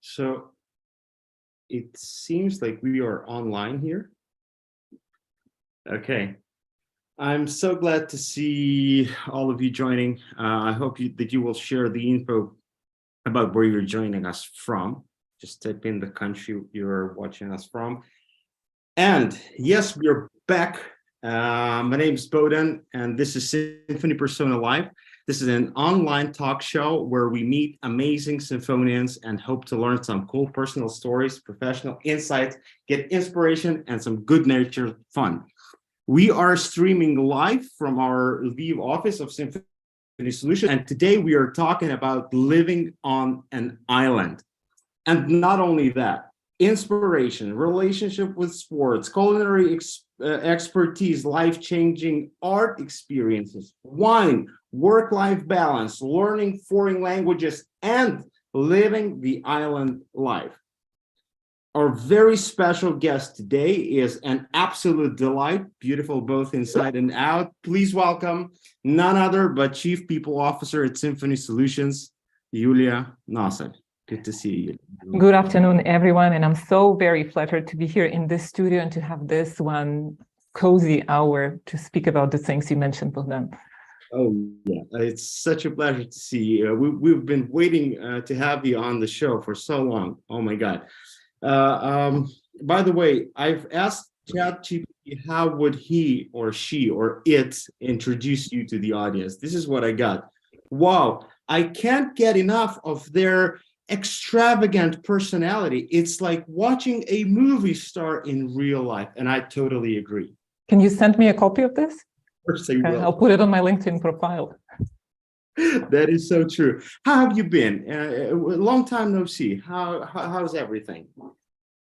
So it seems like we are online here. Okay. I'm so glad to see all of you joining. I hope that you will share the info about where you're joining us from. Just type in the country you're watching us from. And yes, we're back. My name is Boden, and this is Symphony Persona Live. This is an online talk show where we meet amazing symphonians and hope to learn some cool personal stories, professional insights, get inspiration, and some good-natured fun. We are streaming live from our Lviv office of Symphony Solutions, and today we are talking about living on an island. And not only that, inspiration, relationship with sports, culinary expertise, life-changing art experiences, wine, work-life balance, learning foreign languages, and living the island life. Our very special guest today is an absolute delight, beautiful both inside and out. Please welcome none other but Chief People Officer at Symphony Solutions, Yulia Nosal. Good to see you. Good afternoon, everyone. And I'm so very flattered to be here in this studio and to have this one cozy hour to speak about the things you mentioned, Bogdan. Oh, yeah. It's such a pleasure to see you. We've been waiting to have you on the show for so long. Oh, my God. By the way, I've asked ChatGPT how would he or she or it introduce you to the audience. This is what I got. Wow, I can't get enough of their extravagant personality. It's like watching a movie star in real life, and I totally agree. Can you send me a copy of this? Of course I will. I'll put it on my LinkedIn profile. That is so true. How have you been? Long time no see. How's everything?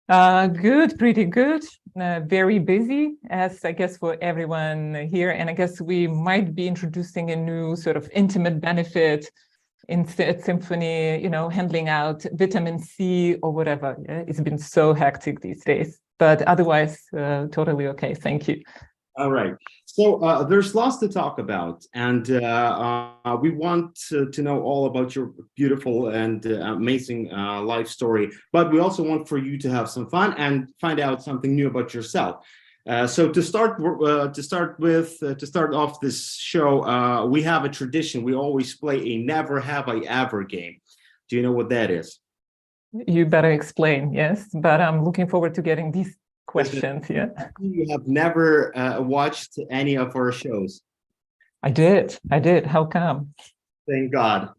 Good, pretty good. Very busy, as I guess for everyone here. And I guess we might be introducing a new sort of intimate benefit at Symphony, handling out vitamin C or whatever. Yeah? It's been so hectic these days, but otherwise, totally okay. Thank you. All right. So there's lots to talk about, and we want to know all about your beautiful and amazing life story. But we also want for you to have some fun and find out something new about yourself. So to start off this show, we have a tradition. We always play a Never Have I Ever game. Do you know what that is? You better explain. Yes, but I'm looking forward to getting these questions. Yeah. You have never watched any of our shows. I did. How come? Thank God.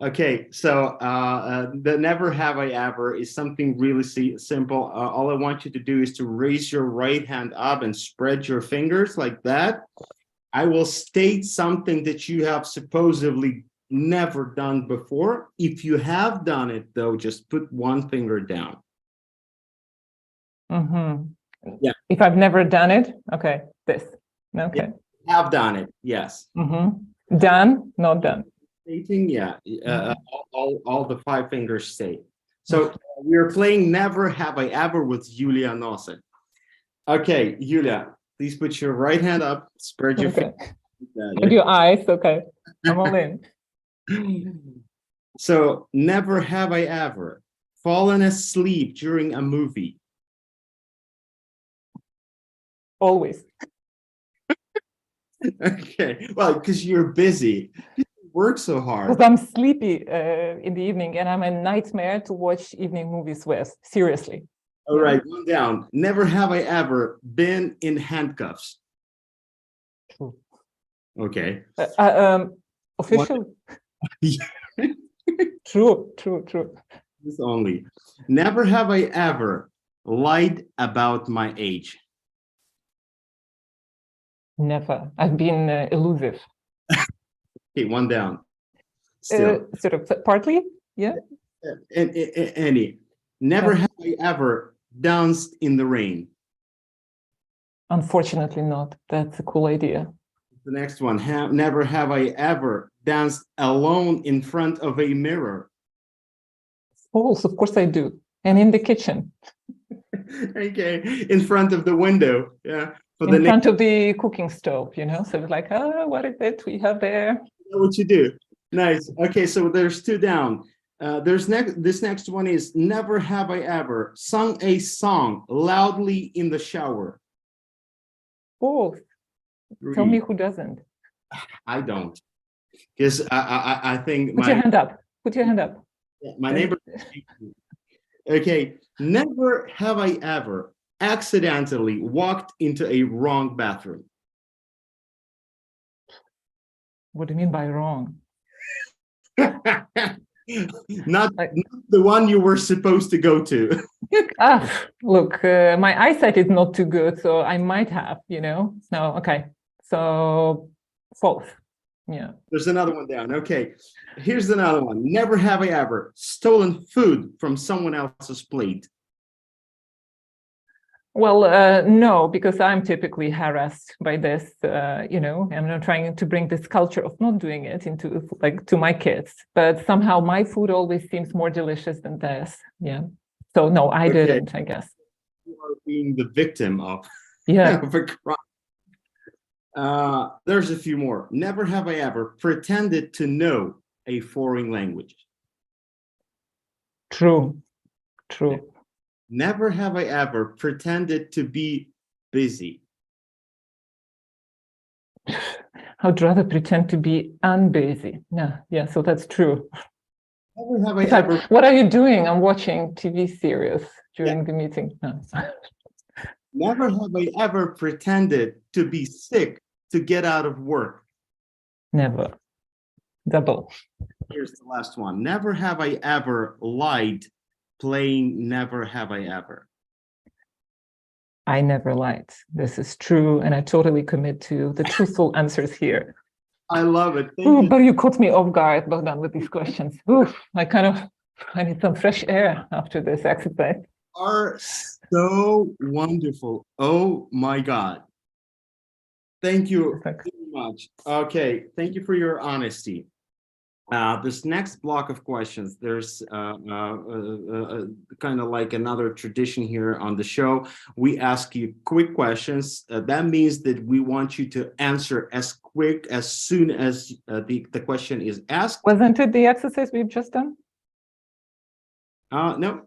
Okay, so the Never Have I Ever is something really simple. All I want you to do is to raise your right hand up and spread your fingers like that. I will state something that you have supposedly never done before. If you have done it, though, just put one finger down. Mm-hmm. Yeah. If I've never done it, okay, this. Okay. Yeah, have done it, yes. Mm-hmm. Done, not done. Stating, yeah. All the five fingers stay. So we're playing Never Have I Ever with Yulia Nosal. Okay, Yulia, please put your right hand up, spread your fingers. With your eyes, okay. I'm all in. So, never have I ever fallen asleep during a movie. Always. Okay, well, because you're busy. You work so hard. Because I'm sleepy in the evening and I'm a nightmare to watch evening movies with. Seriously. All right, one down. Never have I ever been in handcuffs. True. Okay. Official. True. This only. Never have I ever lied about my age. Never. I've been elusive. Okay, one down. Still. Sort of partly, yeah. Any. Never have I ever danced in the rain. Unfortunately not. That's a cool idea. The next one. Never have I ever danced alone in front of a mirror. Of course I do. And in the kitchen. Okay, in front of the window. Yeah. In front of the cooking stove, So it's like, what is it we have there? You know what you do. Nice. Okay, so there's two down. This next one is never have I ever sung a song loudly in the shower. Both. Tell me who doesn't. I don't, because I think Put your hand up. Put your hand up. my neighbor. Okay, never have I ever accidentally walked into a wrong bathroom. What do you mean by wrong? Not the one you were supposed to go to. Look, my eyesight is not too good, so I might have, No, okay. So false. Yeah. There's another one down. Okay, here's another one. Never have I ever stolen food from someone else's plate. Well, no, because I'm typically harassed by this, I'm not trying to bring this culture of not doing it into to my kids, but somehow my food always seems more delicious than theirs. Yeah. So no, I didn't, I guess. You are being the victim of, yeah. of a crime. There's a few more. Never have I ever pretended to know a foreign language. True. Never have I ever pretended to be busy. I'd rather pretend to be unbusy. Yeah, so that's true. Never have I ever. What are you doing? I'm watching TV series during the meeting. No. Never have I ever pretended to be sick to get out of work. Never. Double. Here's the last one. Never have I ever lied playing Never Have I Ever. I never lied. This is true, and I totally commit to the truthful answers here. I love it. But you caught me off guard, Bogdan, with these questions. I need some fresh air after this exercise. Are so wonderful. Oh my God. Thank you very much. Okay, thank you for your honesty. This next block of questions, there's kind of like another tradition here on the show. We ask you quick questions. That means that we want you to answer as soon as the question is asked. Wasn't it the exercise we've just done? No.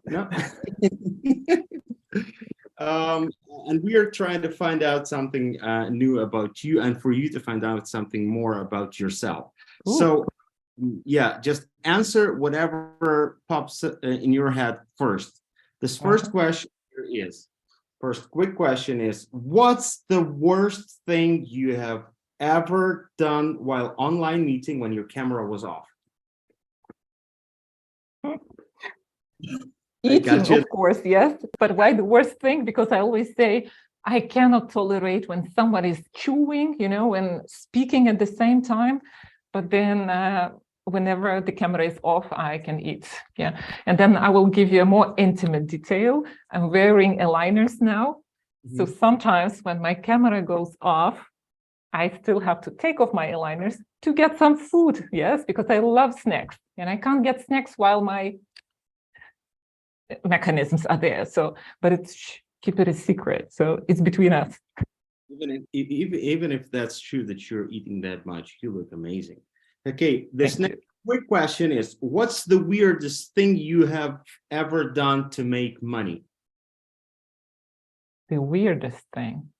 And we are trying to find out something new about you, and for you to find out something more about yourself. Ooh. So yeah, just answer whatever pops in your head first. This first question quick question is, what's the worst thing you have ever done while online meeting when your camera was off? Eating, of course, yes. But why the worst thing? Because I always say I cannot tolerate when somebody is chewing, and speaking at the same time. But then whenever the camera is off, I can eat. Yeah. And then I will give you a more intimate detail. I'm wearing aligners now. Mm-hmm. So sometimes when my camera goes off, I still have to take off my aligners to get some food. Yes, because I love snacks, and I can't get snacks while my mechanisms are there. So, but keep it a secret. So it's between us. Even if that's true that you're eating that much, you look amazing. Okay, this next quick question is, what's the weirdest thing you have ever done to make money? The weirdest thing.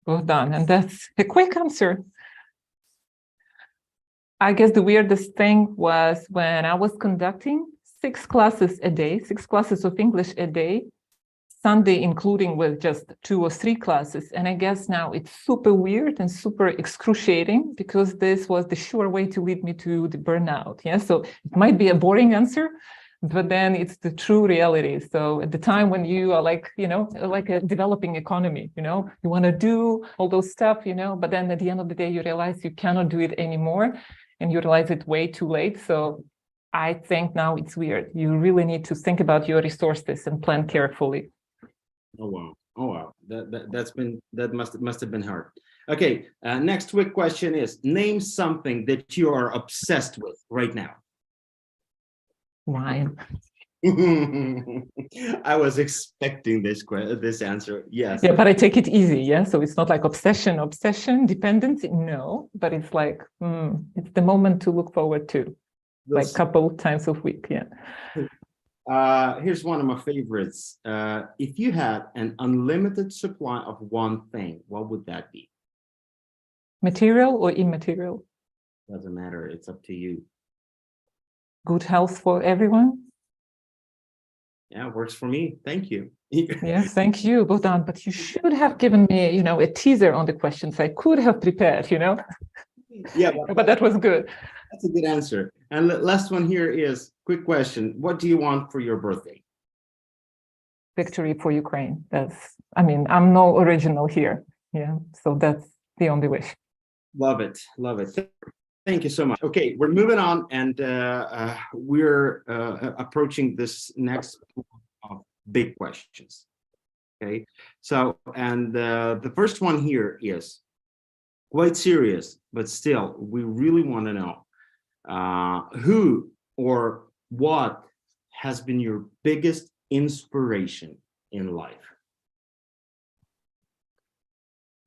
Well done. And that's a quick answer. I guess the weirdest thing was when I was conducting 6 classes a day, 6 classes of English a day, Sunday including with just 2 or 3 classes. And I guess now it's super weird and super excruciating because this was the sure way to lead me to the burnout. Yeah, so it might be a boring answer, but then it's the true reality. So at the time when you are like a developing economy, you want to do all those stuff, but then at the end of the day, you realize you cannot do it anymore and you realize it way too late. So I think now it's weird. You really need to think about your resources and plan carefully. Oh wow! That must have been hard. Okay, next quick question is, name something that you are obsessed with right now. Wine. I was expecting this answer. Yes. Yeah, but I take it easy. Yeah, so it's not like obsession, dependency. No, but it's like it's the moment to look forward to. like couple times a week. Yeah. Here's one of my favorites. If you had an unlimited supply of one thing, what would that be? Material or immaterial? Doesn't matter. It's up to you. Good health for everyone. Yeah, works for me. Thank you. Yes, thank you, Bogdan. But you should have given me, a teaser on the questions. I could have prepared, Yeah, but that was good. That's a good answer. And the last one here is quick question. What do you want for your birthday? Victory for Ukraine. I'm no original here. Yeah, so that's the only wish. Love it. Love it. Thank you so much. Okay, we're moving on, and we're approaching this next of big questions. Okay, so and the first one here is quite serious, but still, we really want to know who or what has been your biggest inspiration in life?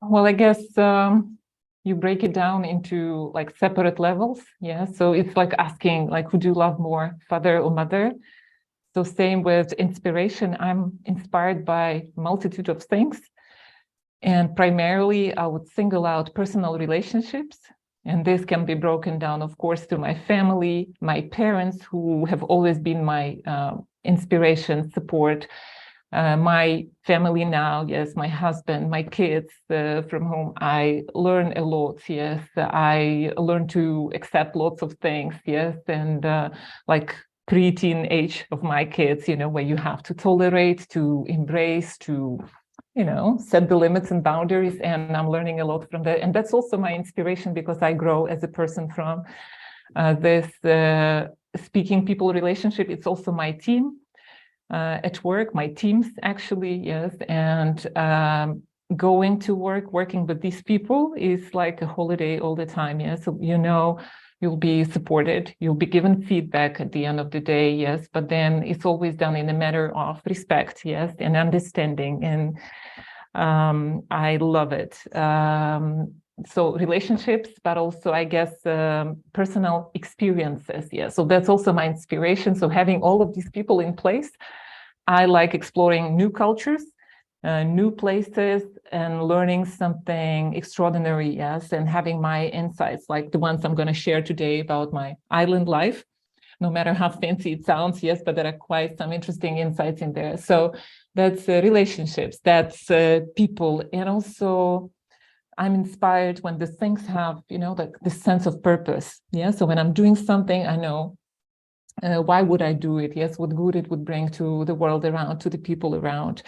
Well, I guess you break it down into like separate levels. Yeah. So it's like asking, like, who do you love more, father or mother? So same with inspiration. I'm inspired by a multitude of things. And primarily, I would single out personal relationships. And this can be broken down, of course, to my family, my parents, who have always been my inspiration, support. My family now, yes, my husband, my kids, from whom I learn a lot, yes. I learn to accept lots of things, yes, and like preteen age of my kids, where you have to tolerate, to embrace, to, set the limits and boundaries, and I'm learning a lot from that. And that's also my inspiration because I grow as a person from this speaking people relationship. It's also my team. At work, my teams actually, yes, and going to work, working with these people is like a holiday all the time, yes. So you'll be supported, you'll be given feedback at the end of the day, yes, but then it's always done in a matter of respect, yes, and understanding, and I love it. So relationships, but also I guess personal experiences. Yeah, so that's also my inspiration. So having all of these people in place, I like exploring new cultures, new places, and learning something extraordinary. Yes, and having my insights, like the ones I'm going to share today about my island life. No matter how fancy it sounds, yes, but there are quite some interesting insights in there. So that's relationships, that's people, and also I'm inspired when the things have, like the sense of purpose. Yeah. So when I'm doing something, I know why would I do it? Yes. What good it would bring to the world around, to the people around.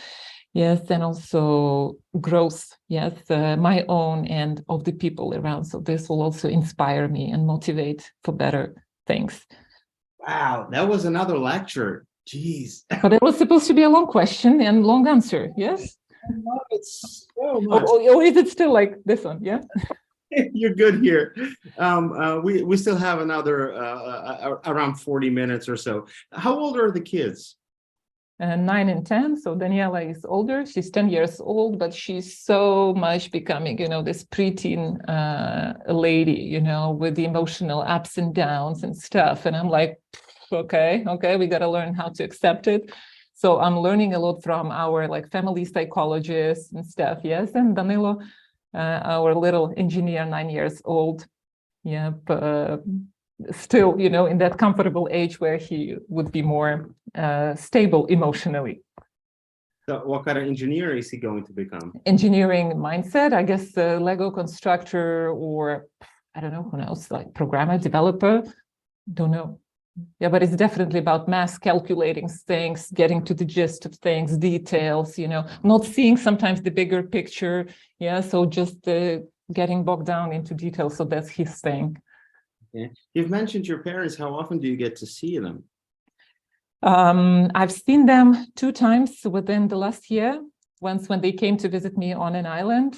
Yes. And also growth. Yes. My own and of the people around. So this will also inspire me and motivate for better things. Wow. That was another lecture. Jeez. But it was supposed to be a long question and long answer. Yes. I love it so much. Or is it still like this one? Yeah. You're good here. We still have another around 40 minutes or so. How old are the kids? 9 and 10. So Daniela is older. She's 10 years old, but she's so much becoming, this preteen lady, with the emotional ups and downs and stuff. And I'm like, okay, we got to learn how to accept it. So I'm learning a lot from our family psychologists and stuff. Yes. And Danilo, our little engineer, 9 years old. Yeah. Still, in that comfortable age where he would be more stable emotionally. So what kind of engineer is he going to become? Engineering mindset, I guess, Lego constructor, or I don't know, who knows, like programmer, developer, don't know. Yeah, but it's definitely about mass calculating things, getting to the gist of things, details, not seeing sometimes the bigger picture. Yeah, so just getting bogged down into details. So that's his thing. Okay. You've mentioned your parents. How often do you get to see them? I've seen them 2 times within the last year. Once when they came to visit me on an island,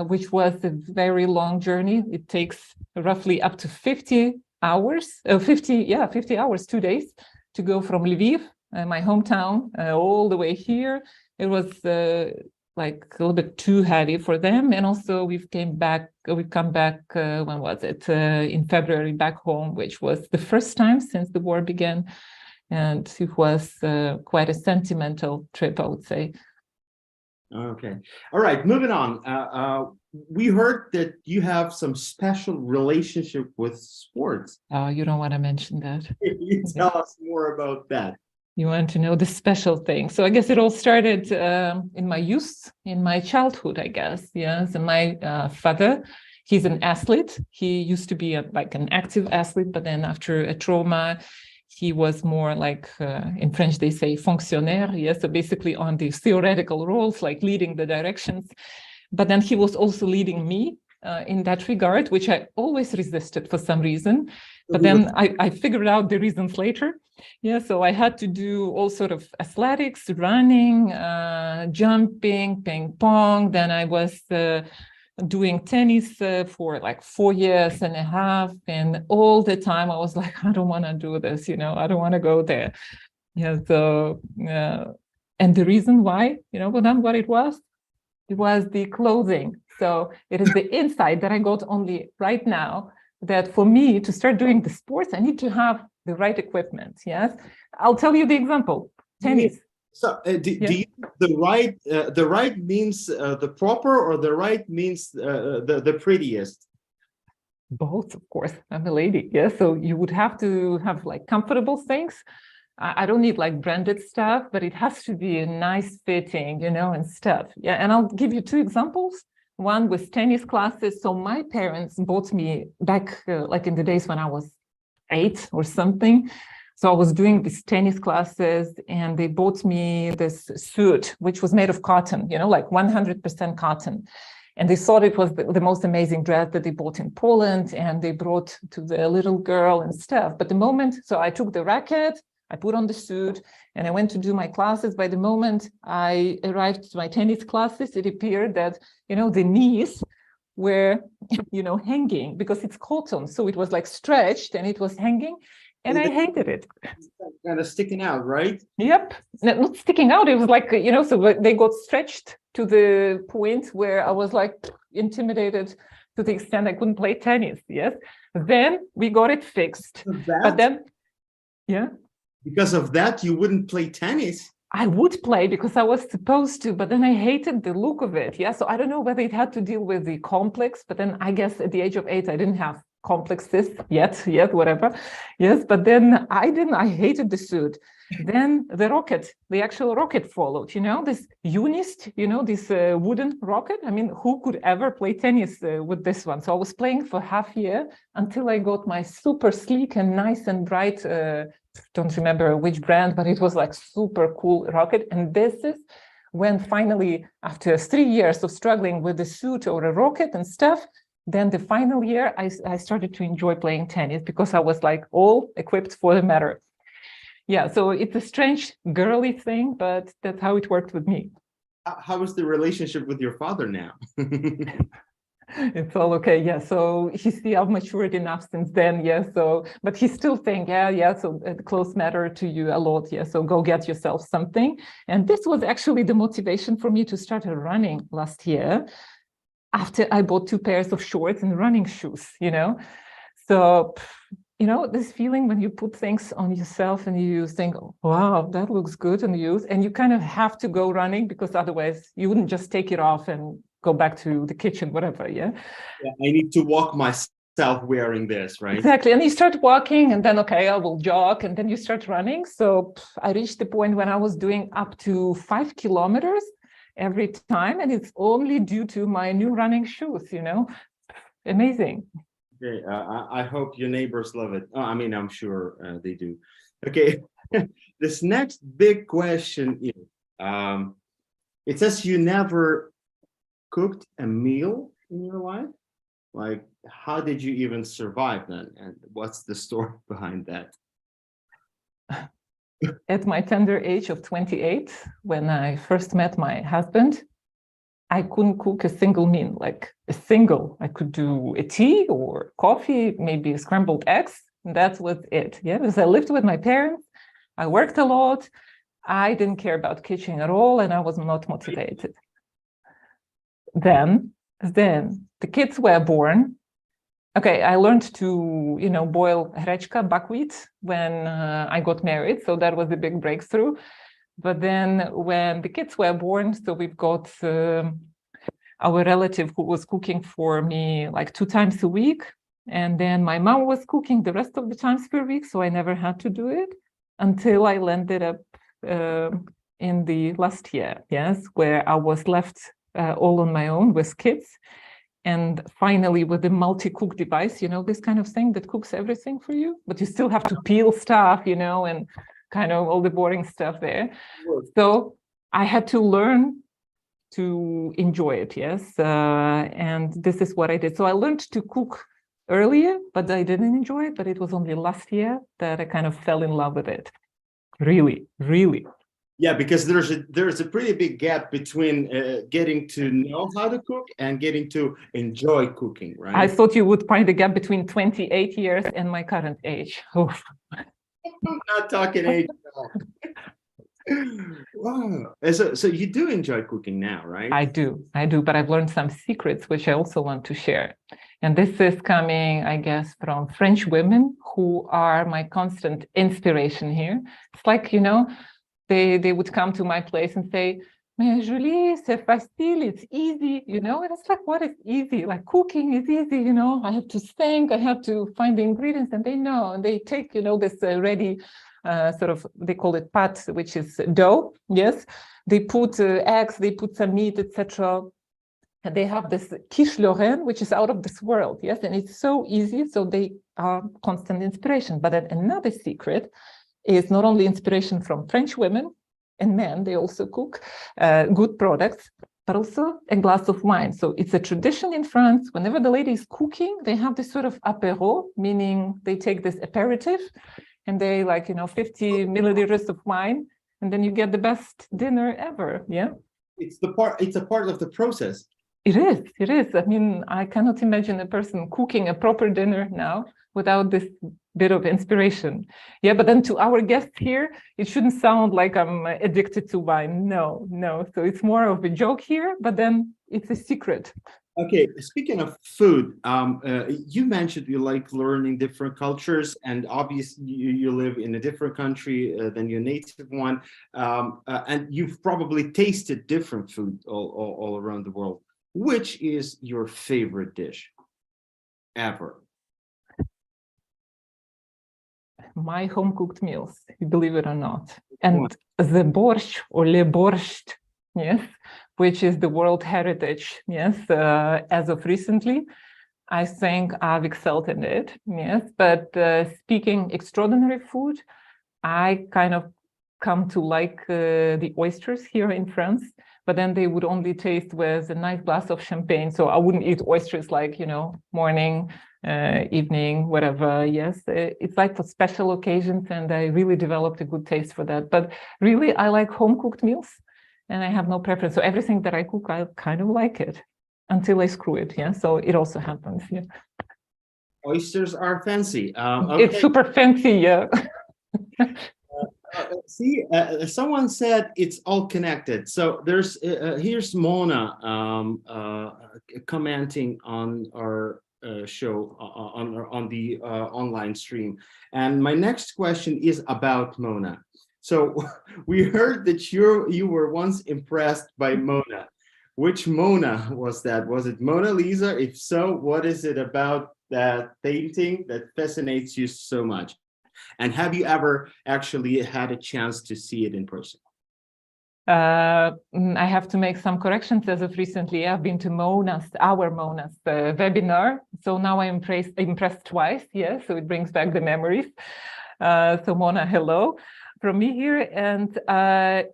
which was a very long journey. It takes roughly up to 50 hours, 50 hours, 2 days to go from Lviv, my hometown, all the way here. It was like a little bit too heavy for them. And also we've come back, when was it? In February back home, which was the first time since the war began. And it was quite a sentimental trip, I would say. Okay. All right. Moving on. We heard that you have some special relationship with sports. Oh, you don't want to mention that. Can you tell us more about that? You want to know the special thing. So I guess it all started in my youth, in my childhood, I guess. Yes. And my father, he's an athlete. He used to be like an active athlete, but then after a trauma, he was more like, in French, they say fonctionnaire. Yes. So basically on the theoretical roles, like leading the directions. But then he was also leading me in that regard, which I always resisted for some reason. But then I figured out the reasons later. Yeah, so I had to do all sort of athletics, running, jumping, ping pong. Then I was doing tennis for like 4.5 years. And all the time I was like, I don't want to do this, I don't want to go there. Yeah, so, and the reason why, what it was the clothing. So it is the insight that I got only right now that for me to start doing the sports, I need to have the right equipment. Yes, I'll tell you the example. Tennis. So, do you the right means the proper, or the right means the prettiest? Both, of course. I'm a lady. Yeah, so you would have to have like comfortable things. I don't need like branded stuff, but it has to be a nice fitting, and stuff. Yeah, and I'll give you 2 examples. One was tennis classes. So my parents bought me back like in the days when I was 8 or something. So I was doing these tennis classes and they bought me this suit, which was made of cotton, like 100% cotton. And they thought it was the most amazing dress that they bought in Poland, and they brought to the little girl and stuff. But the moment, so I took the racket, I put on the suit, and I went to do my classes. By the moment I arrived to my tennis classes, it appeared that, the knees were, hanging because it's cotton. So it was like stretched and it was hanging. And I hated it. Kind of sticking out, right? Yep. Not sticking out. It was like, so they got stretched to the point where I was like intimidated to the extent I couldn't play tennis. Yes. Then we got it fixed. But then, yeah. Because of that, you wouldn't play tennis? I would play because I was supposed to, but then I hated the look of it. Yeah. So I don't know whether it had to deal with the complex, but then I guess at the age of 8, I didn't have complexes yet, whatever. Yes, but then I hated the suit. Then the actual rocket followed, this Unist, this wooden rocket. I mean, who could ever play tennis with this one? So I was playing for half a year until I got my super sleek and nice and bright, don't remember which brand, but it was like super cool rocket. And this is when finally, after 3 years of struggling with the suit or a rocket and stuff, then the final year, I started to enjoy playing tennis because I was like all equipped for the matter. Yeah, so it's a strange girly thing, but that's how it worked with me. How is the relationship with your father now? It's all okay. Yeah, so he's still matured enough since then. Yeah, so but he's still saying, yeah. So clothes matter to you a lot. Yeah, so go get yourself something. And this was actually the motivation for me to start running last year, after I bought 2 pairs of shorts and running shoes, So, this feeling when you put things on yourself and you think, wow, that looks good on you. And you kind of have to go running because otherwise you wouldn't just take it off and go back to the kitchen, whatever. Yeah. I need to walk myself wearing this, right? Exactly. And you start walking and then, okay, I will jog. And then you start running. So I reached the point when I was doing up to 5 kilometers every time, and it's only due to my new running shoes, amazing. Okay, I hope your neighbors love it. I mean, I'm sure they do. Okay, this next big question is, it says you never cooked a meal in your life. Like, how did you even survive then? And what's the story behind that? At my tender age of 28, when I first met my husband, I couldn't cook a single meal, like a single. I could do a tea or coffee, maybe scrambled eggs. And that was it. Yeah, because I lived with my parents. I worked a lot. I didn't care about kitchen at all, and I was not motivated. Then the kids were born. Okay, I learned to, boil hrečka, buckwheat, when I got married. So that was a big breakthrough. But then when the kids were born, so we've got our relative who was cooking for me like 2 times a week. And then my mom was cooking the rest of the times per week. So I never had to do it until I landed up in the last year, yes, where I was left all on my own with kids. And finally, with the multi-cook device, this kind of thing that cooks everything for you, but you still have to peel stuff, and kind of all the boring stuff there. So I had to learn to enjoy it, yes. And this is what I did. So I learned to cook earlier, but I didn't enjoy it. But it was only last year that I kind of fell in love with it. Really, really. Yeah, because there's a pretty big gap between getting to know how to cook and getting to enjoy cooking, right? I thought you would find a gap between 28 years and my current age. Oof. I'm not talking age now. Wow. So you do enjoy cooking now, right? I do, but I've learned some secrets which I also want to share. And this is coming, I guess, from French women who are my constant inspiration here. It's like, they would come to my place and say, "Mais Julie, c'est facile, it's easy," and it's like, what is easy? Like cooking is easy, I have to think, I have to find the ingredients, and they know, and they take, this ready sort of, they call it pâte, which is dough, yes. They put eggs, they put some meat, etc. And they have this quiche Lorraine, which is out of this world, yes, and it's so easy, so they are constant inspiration. But then another secret is not only inspiration from French women and men, they also cook good products, but also a glass of wine. So it's a tradition in France. Whenever the lady is cooking, they have this sort of apéro, meaning they take this aperitif and they 50 milliliters of wine, and then you get the best dinner ever. Yeah. It's a part of the process. It is. I mean, I cannot imagine a person cooking a proper dinner now without this bit of inspiration. Yeah, but then to our guests here, it shouldn't sound like I'm addicted to wine. No. So it's more of a joke here, but then it's a secret. Okay, speaking of food, you mentioned you like learning different cultures, and obviously you live in a different country than your native one, and you've probably tasted different food all around the world. Which is your favorite dish ever? My home-cooked meals, believe it or not. And the borscht or le borscht, yes, which is the world heritage, yes, as of recently, I think I've excelled in it, yes. But speaking extraordinary food, I kind of come to like the oysters here in France, but then they would only taste with a nice glass of champagne. So I wouldn't eat oysters like, morning, evening, whatever. Yes, it's like for special occasions, and I really developed a good taste for that. But really, I like home-cooked meals, and I have no preference. So everything that I cook, I kind of like it until I screw it. Yeah, so it also happens. Yeah. Oysters are fancy. Okay. It's super fancy, yeah. See, someone said it's all connected. So there's here's Mona commenting on our show on the online stream, and my next question is about Mona. So we heard that you were once impressed by Mona. Which Mona was that? Was it Mona Lisa? If so, what is it about that painting that fascinates you so much? And have you ever actually had a chance to see it in person? I have to make some corrections as of recently. I've been to our Mona's webinar. So now I'm impressed twice. Yeah, so it brings back the memories. So Mona, hello from me here. And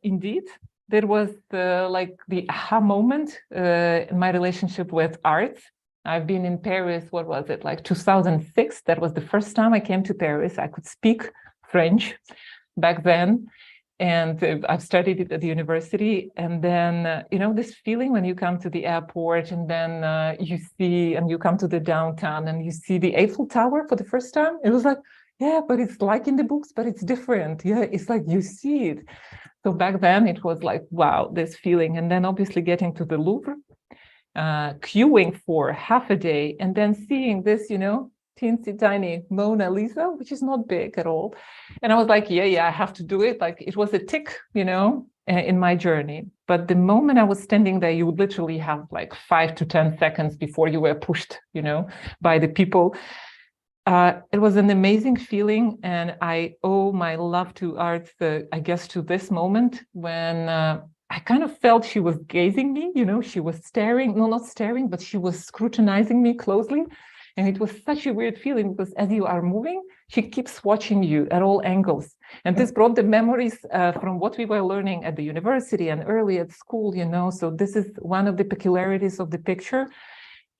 indeed, there was the aha moment in my relationship with art. I've been in Paris, what was it, like 2006? That was the first time I came to Paris. I could speak French back then. And I've studied it at the university. And then, this feeling when you come to the airport and then you come to the downtown and you see the Eiffel Tower for the first time. It was like, yeah, but it's like in the books, but it's different. Yeah, it's like you see it. So back then it was like, wow, this feeling. And then obviously getting to the Louvre. queuing for half a day, and then seeing this, teensy tiny Mona Lisa, which is not big at all. And I was like, yeah, I have to do it. Like it was a tick, in my journey. But the moment I was standing there, you would literally have like 5 to 10 seconds before you were pushed, by the people. It was an amazing feeling, and I owe my love to art, I guess, to this moment when I kind of felt she was gazing me, she was staring, no, not staring, but she was scrutinizing me closely. And it was such a weird feeling because as you are moving, she keeps watching you at all angles. And this brought the memories from what we were learning at the university and early at school, So this is one of the peculiarities of the picture.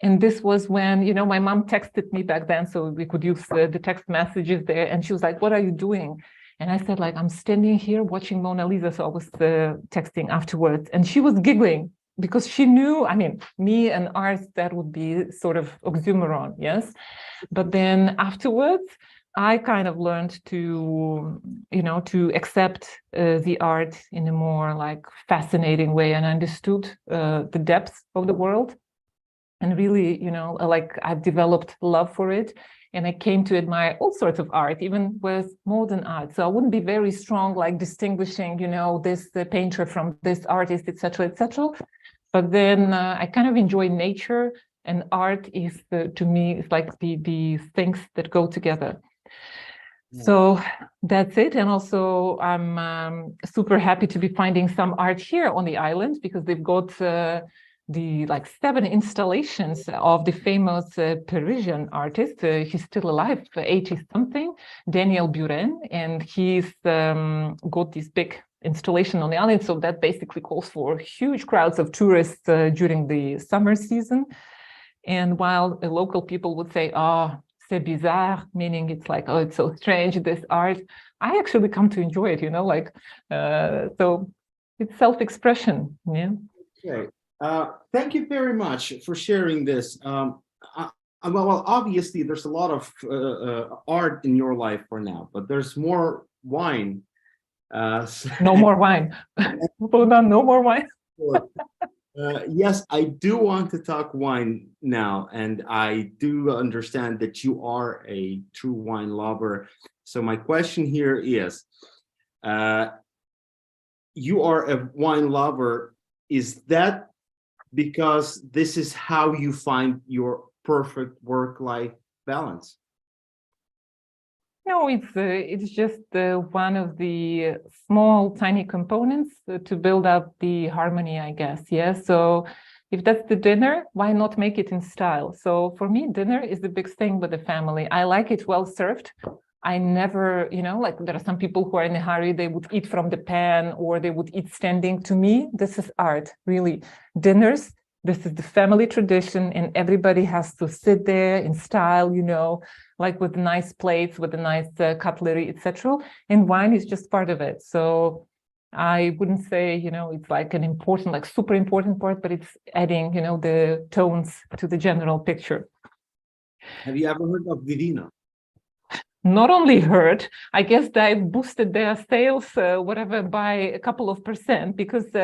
And this was when, my mom texted me back then, so we could use the text messages there. And she was like, "What are you doing?" And I said, like, "I'm standing here watching Mona Lisa." So I was texting afterwards. And she was giggling because she knew, me and art, that would be sort of oxymoron, yes? But then afterwards, I kind of learned to, to accept the art in a more like fascinating way, and understood the depths of the world. And really, like I've developed love for it. And I came to admire all sorts of art, even with modern art. So I wouldn't be very strong, like distinguishing, this painter from this artist, etc., etc. But then I kind of enjoy nature, and art is, to me, it's like the things that go together. Yeah. So that's it. And also I'm super happy to be finding some art here on the island, because they've got the like 7 installations of the famous Parisian artist. He's still alive, 80 something, Daniel Buren, and he's got this big installation on the island. So that basically calls for huge crowds of tourists during the summer season. And while the local people would say, "Oh, c'est bizarre," meaning it's like, "Oh, it's so strange, this art," I actually come to enjoy it, so it's self-expression. Yeah. Okay. Thank you very much for sharing this. Well, obviously, there's a lot of art in your life for now, but there's more wine. No more wine. No more wine. Yes, I do want to talk wine now, and I do understand that you are a true wine lover. So my question here is, you are a wine lover. Is that because this is how you find your perfect work-life balance? No, it's just one of the small, tiny components to build up the harmony, I guess. Yeah. So if that's the dinner, why not make it in style? So for me, dinner is the big thing with the family. I like it well served. I never, like there are some people who are in a hurry, they would eat from the pan or they would eat standing. To me, this is art, really. Dinners, this is the family tradition, and everybody has to sit there in style, like with nice plates, with the nice cutlery, etc. And wine is just part of it. So I wouldn't say, it's like an important, like super important part, but it's adding, the tones to the general picture. Have you ever heard of Vivino? Not only heard, I guess they boosted their sales, whatever, by a couple of %, because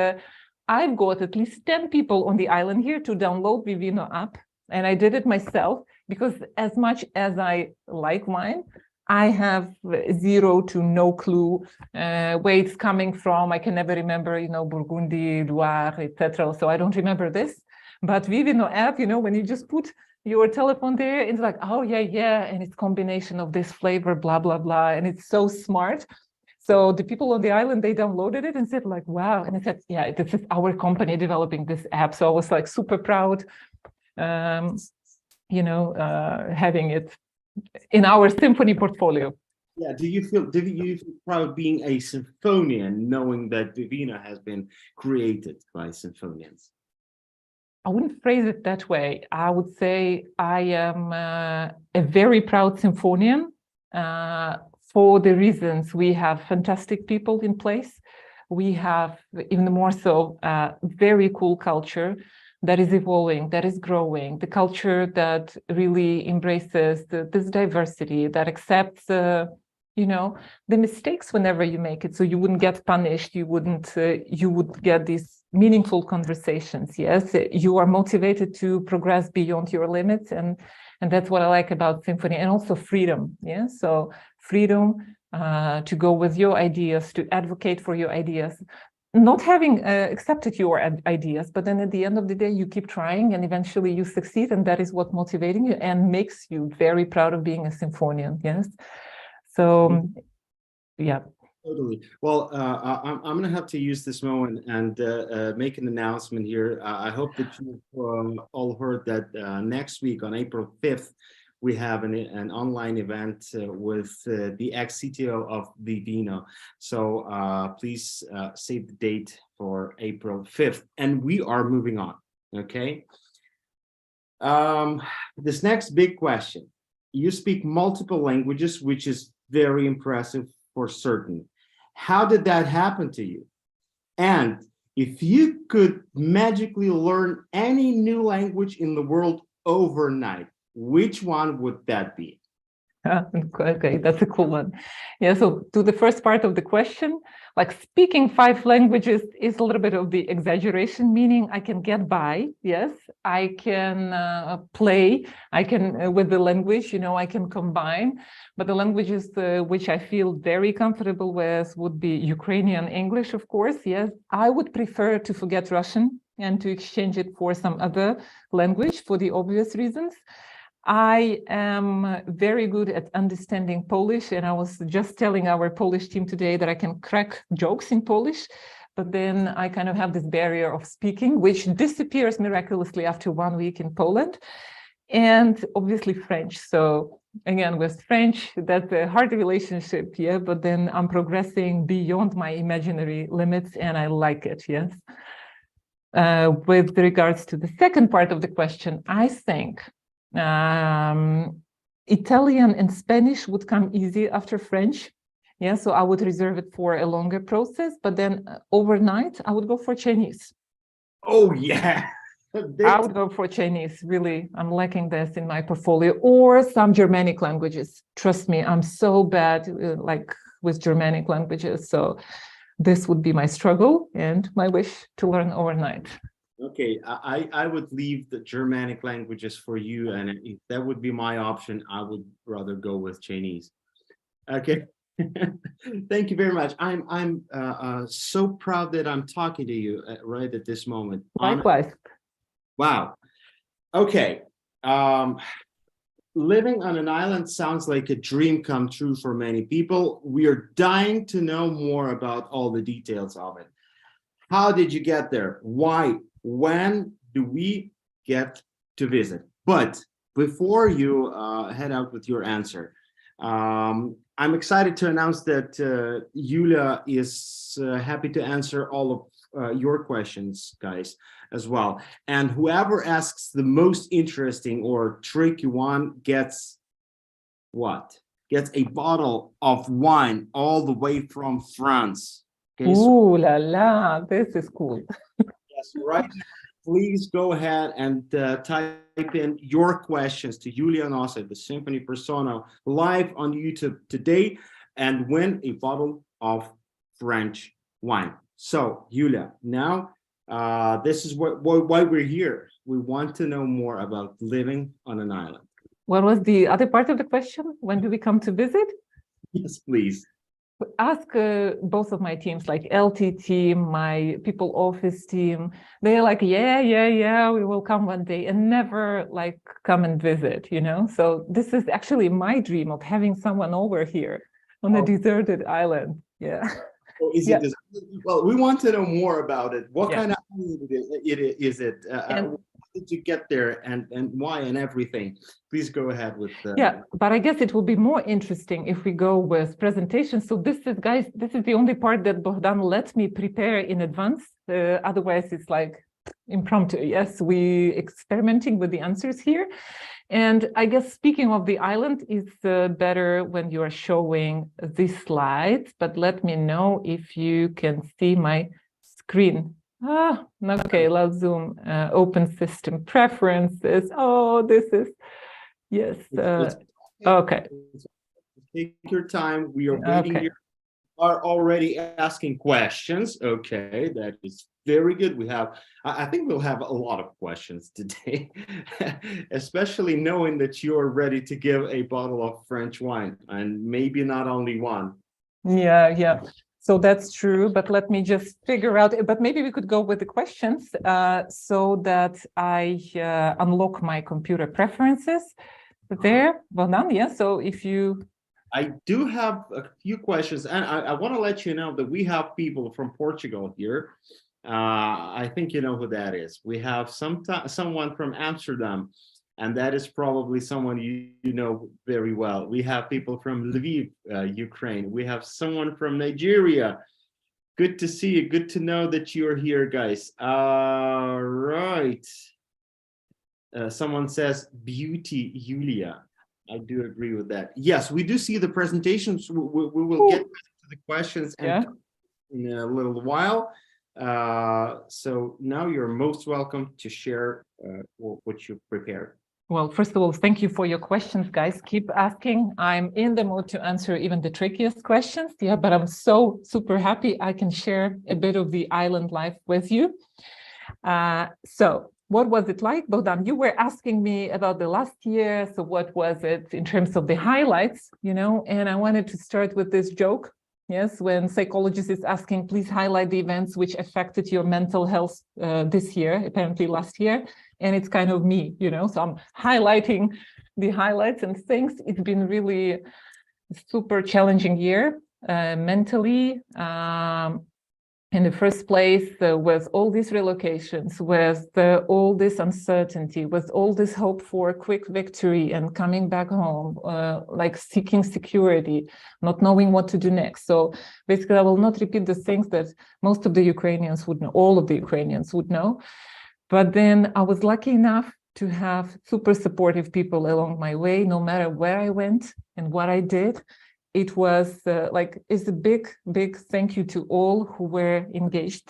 I've got at least 10 people on the island here to download Vivino app, and I did it myself, because as much as I like wine, I have zero to no clue where it's coming from. I can never remember, Burgundy, Loire, etc. So I don't remember this. But Vivino app, when you just put your telephone there, it's like, oh yeah, and it's combination of this flavor, blah, blah, blah, and it's so smart. So the people on the island, they downloaded it and said like, wow. And I said, yeah, this is our company developing this app. So I was like super proud, having it in our symphony portfolio. Yeah, do you feel proud being a symphonian, knowing that Vivino has been created by symphonians? I wouldn't phrase it that way. I would say I am a very proud symphonian for the reasons we have fantastic people in place. We have even more so very cool culture that is evolving, that is growing, the culture that really embraces this diversity, that accepts you know, the mistakes whenever you make it, so you wouldn't get punished, you would get these meaningful conversations. Yes, you are motivated to progress beyond your limits, and that's what I like about symphony, and also freedom. Yeah, so freedom to go with your ideas, to advocate for your ideas, not having accepted your ideas, but then at the end of the day, you keep trying and eventually you succeed, and that is what motivating you and makes you very proud of being a symphonian. Yes. So, yeah. Totally. Well, I'm going to have to use this moment and make an announcement here. I hope that you all heard that next week on April 5th, we have an online event with the ex-CTO of Vivino. So please save the date for April 5th. And we are moving on, okay? This next big question. You speak multiple languages, which is very impressive for certain. How did that happen to you? And if you could magically learn any new language in the world overnight, which one would that be? Okay, that's a cool one. Yeah, so to the first part of the question, like speaking 5 languages is a little bit of the exaggeration, meaning I can get by. Yes, I can play, I can with the language, you know, I can combine. But the languages which I feel very comfortable with would be Ukrainian, English, of course. Yes, I would prefer to forget Russian and to exchange it for some other language for the obvious reasons. I am very good at understanding Polish, and I was just telling our Polish team today that I can crack jokes in Polish, but then I kind of have this barrier of speaking, which disappears miraculously after 1 week in Poland, and obviously French. So again, with French, that's a hard relationship, yeah, but then I'm progressing beyond my imaginary limits, and I like it, yes. With regards to the second part of the question, I think Italian and Spanish would come easy after French. Yeah, so I would reserve it for a longer process, but then overnight I would go for Chinese. Oh yeah. I would go for Chinese. Really, I'm lacking this in my portfolio, or some Germanic languages. Trust me, I'm so bad like with Germanic languages. So this would be my struggle and my wish to learn overnight. Okay, I would leave the Germanic languages for you, and if that would be my option, I would rather go with Chinese. Okay, thank you very much. I'm so proud that I'm talking to you right at this moment. Likewise. Wow. Okay. Living on an island sounds like a dream come true for many people. We are dying to know more about all the details of it. How did you get there? Why? When do we get to visit? But before you head out with your answer, I'm excited to announce that Yulia is happy to answer all of your questions, guys, as well. And whoever asks the most interesting or tricky one gets what? Gets a bottle of wine all the way from France. Okay, ooh la la, this is cool. Yes, right now, please go ahead and type in your questions to Yulia Nosal, the Symphony Persona, live on YouTube today, and win a bottle of French wine. So, Yulia, now this is why we're here. We want to know more about living on an island. What was the other part of the question? When do we come to visit? Yes, please. Ask both of my teams, like LT team, my people office team. They're like, yeah, we will come one day, and never like come and visit, you know? So this is actually my dream of having someone over here on a deserted island. Yeah. So is it? Well, we want to know more about it. What kind of island is it? How did you get there, and why, and everything? Please go ahead with yeah, but I guess it will be more interesting if we go with presentation. So this is, guys, this is the only part that Bogdan let me prepare in advance. Otherwise it's like impromptu. Yes, we experimenting with the answers here. And I guess speaking of the island is better when you are showing these slides, but let me know if you can see my screen. Okay, let's zoom, open system preferences. Oh, this is, yes, okay. Take your time. We are waiting Okay. here. Are already asking questions. Okay, that is very good. I think we'll have a lot of questions today, especially knowing that you're ready to give a bottle of French wine, and maybe not only one. Yeah. So that's true, but let me just figure out, but maybe we could go with the questions so that I unlock my computer preferences there. Well done, yeah. So if you... I do have a few questions, and I want to let you know that we have people from Portugal here. I think you know who that is. We have someone from Amsterdam, and that is probably someone you know very well. We have people from Lviv, Ukraine. We have someone from Nigeria. Good to see you. Good to know that you're here, guys. All right. Someone says, beauty, Yulia. I do agree with that. Yes, we do see the presentations. We will get to the questions in a little while. So now you're most welcome to share what you've prepared. Well, first of all, thank you for your questions, guys. Keep asking. I'm in the mood to answer even the trickiest questions. Yeah, but I'm so super happy I can share a bit of the island life with you. So what was it like, Bogdan? You were asking me about the last year. So what was it in terms of the highlights, and I wanted to start with this joke. Yes, when psychologist is asking, please highlight the events which affected your mental health this year, apparently last year. And it's kind of me, so I'm highlighting the highlights and things. It's been really a super challenging year mentally. In the first place, with all these relocations, with all this uncertainty, with all this hope for a quick victory and coming back home, like seeking security, not knowing what to do next. So basically, I will not repeat the things that most of the Ukrainians would know, all of the Ukrainians would know. But then I was lucky enough to have super supportive people along my way, no matter where I went and what I did. It was it's a big thank you to all who were engaged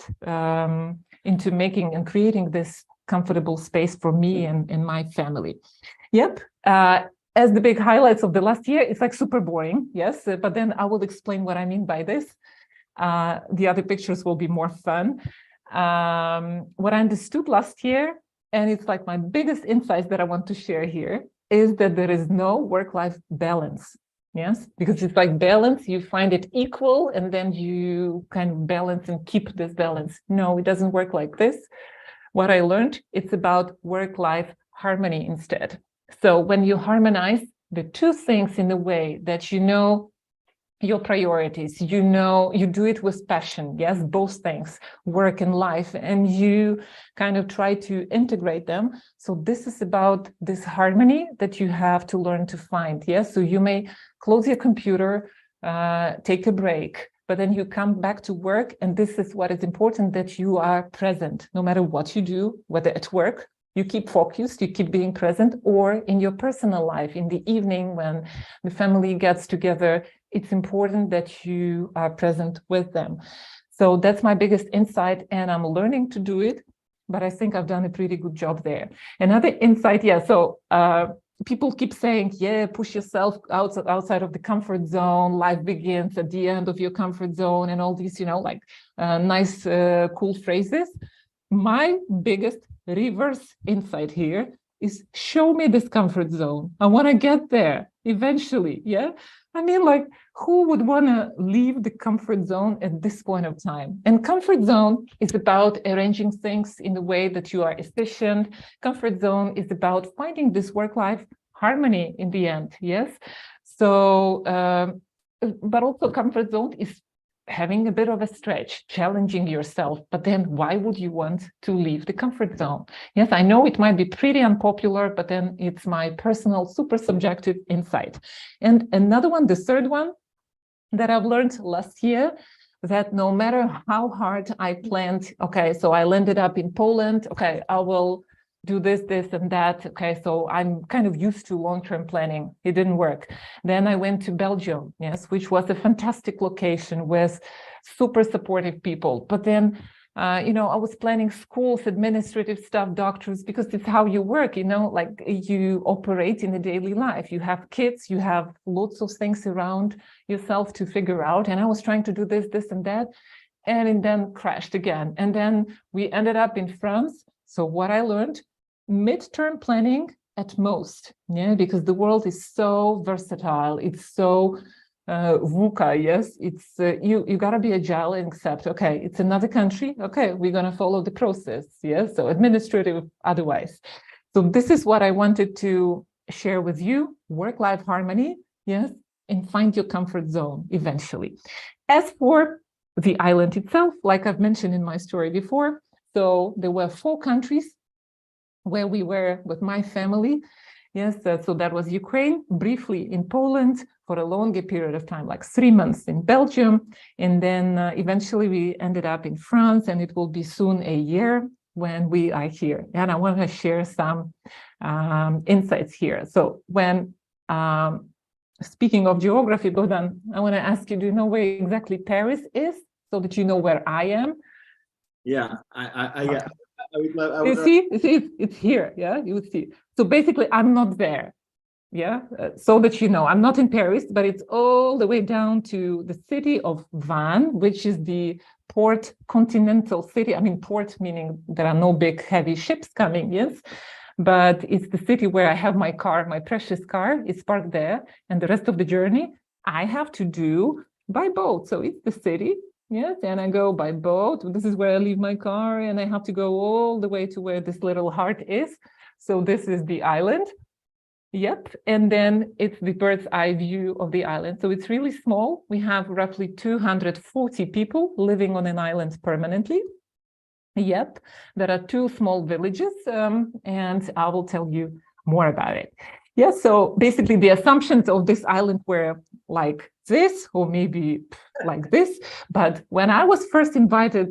into making and creating this comfortable space for me and my family. Yep. As the big highlights of the last year, it's like super boring, yes, but then I will explain what I mean by this. The other pictures will be more fun. What I understood last year, and it's like my biggest insights that I want to share here, is that there is no work-life balance. Yes, because it's like balance, you find it equal and then you kind of balance and keep this balance. No, it doesn't work like this. What I learned, it's about work-life harmony instead. So when you harmonize the two things in a way that your priorities, you do it with passion, yes, both things, work and life, and you kind of try to integrate them. So this is about this harmony that you have to learn to find, yes? So you may close your computer, take a break, but then you come back to work, and this is what is important, that you are present, no matter what you do, whether at work, you keep focused, you keep being present, or in your personal life, in the evening when the family gets together, it's important that you are present with them. So that's my biggest insight, and I'm learning to do it, but I think I've done a pretty good job there. Another insight, so people keep saying, push yourself outside of the comfort zone, life begins at the end of your comfort zone, and all these, nice, cool phrases. My biggest reverse insight here is show me this comfort zone. I want to get there eventually. Yeah. I mean, who would want to leave the comfort zone at this point of time? And comfort zone is about arranging things in the way that you are efficient. Comfort zone is about finding this work-life harmony in the end. Yes. So, but also comfort zone is having a bit of a stretch, challenging yourself, but then why would you want to leave the comfort zone? Yes, I know it might be pretty unpopular, but then it's my personal, super subjective insight. And another one, the third one that I've learned last year, that no matter how hard I planned, okay, so I landed up in Poland, okay, I will do this, and that. Okay, so I'm kind of used to long-term planning. It didn't work. Then I went to Belgium, yes, which was a fantastic location with super supportive people. But then I was planning schools, administrative stuff, doctors, because it's how you work, like you operate in a daily life. You have kids, you have lots of things around yourself to figure out. And I was trying to do this and that, and it then crashed again. And then we ended up in France. So what I learned, midterm planning at most, because the world is so versatile. It's so VUCA, yes, it's you got to be agile and accept, okay, it's another country, okay, we're going to follow the process, yes, so administrative otherwise. So this is what I wanted to share with you, work-life harmony, yes, and find your comfort zone eventually. As for the island itself, like I've mentioned in my story before, so there were 4 countries where we were with my family. Yes, so that was Ukraine, briefly in Poland, for a longer period of time, like 3 months in Belgium. And then eventually we ended up in France, and it will be soon a year when we are here. And I want to share some insights here. So when speaking of geography, Bogdan, I want to ask you, do you know where exactly Paris is, so that you know where I am? Yeah, I You see, it's here, yeah, you would see. So basically, I'm not there, yeah, so that you know, I'm not in Paris, but it's all the way down to the city of Vannes, which is the port continental city. I mean, port meaning there are no big heavy ships coming, yes, but it's the city where I have my car, my precious car, it's parked there, and the rest of the journey I have to do by boat. So it's the city. Yes, and I go by boat. This is where I leave my car, and I have to go all the way to where this little heart is. So this is the island. Yep, and then it's the bird's eye view of the island. So it's really small. We have roughly 240 people living on an island permanently. Yep, there are 2 small villages, and I will tell you more about it. Yeah, so basically the assumptions of this island were like this, or maybe like this. But when I was first invited,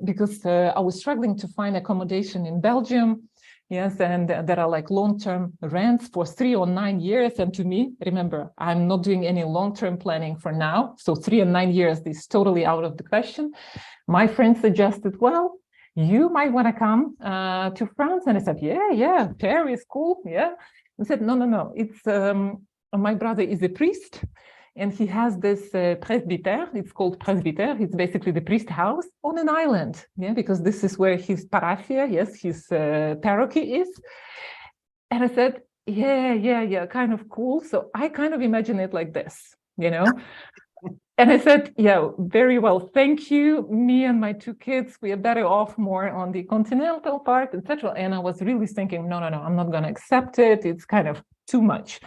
because I was struggling to find accommodation in Belgium, yes, and there are like long-term rents for 3 or 9 years. And to me, remember, I'm not doing any long-term planning for now. So 3 and 9 years is totally out of the question. My friend suggested, well, you might want to come to France. And I said, yeah, Paris, cool, yeah. I said, no, it's my brother is a priest, and he has this presbytère. It's called presbytère. It's basically the priest house on an island, yeah, because this is where his paraffia, yes, his parochial is. And I said, yeah, kind of cool. So I kind of imagine it like this, And I said, yeah, very well, thank you. Me and my 2 kids, we are better off more on the continental part, etc. And I was really thinking, no, I'm not going to accept it. It's kind of too much.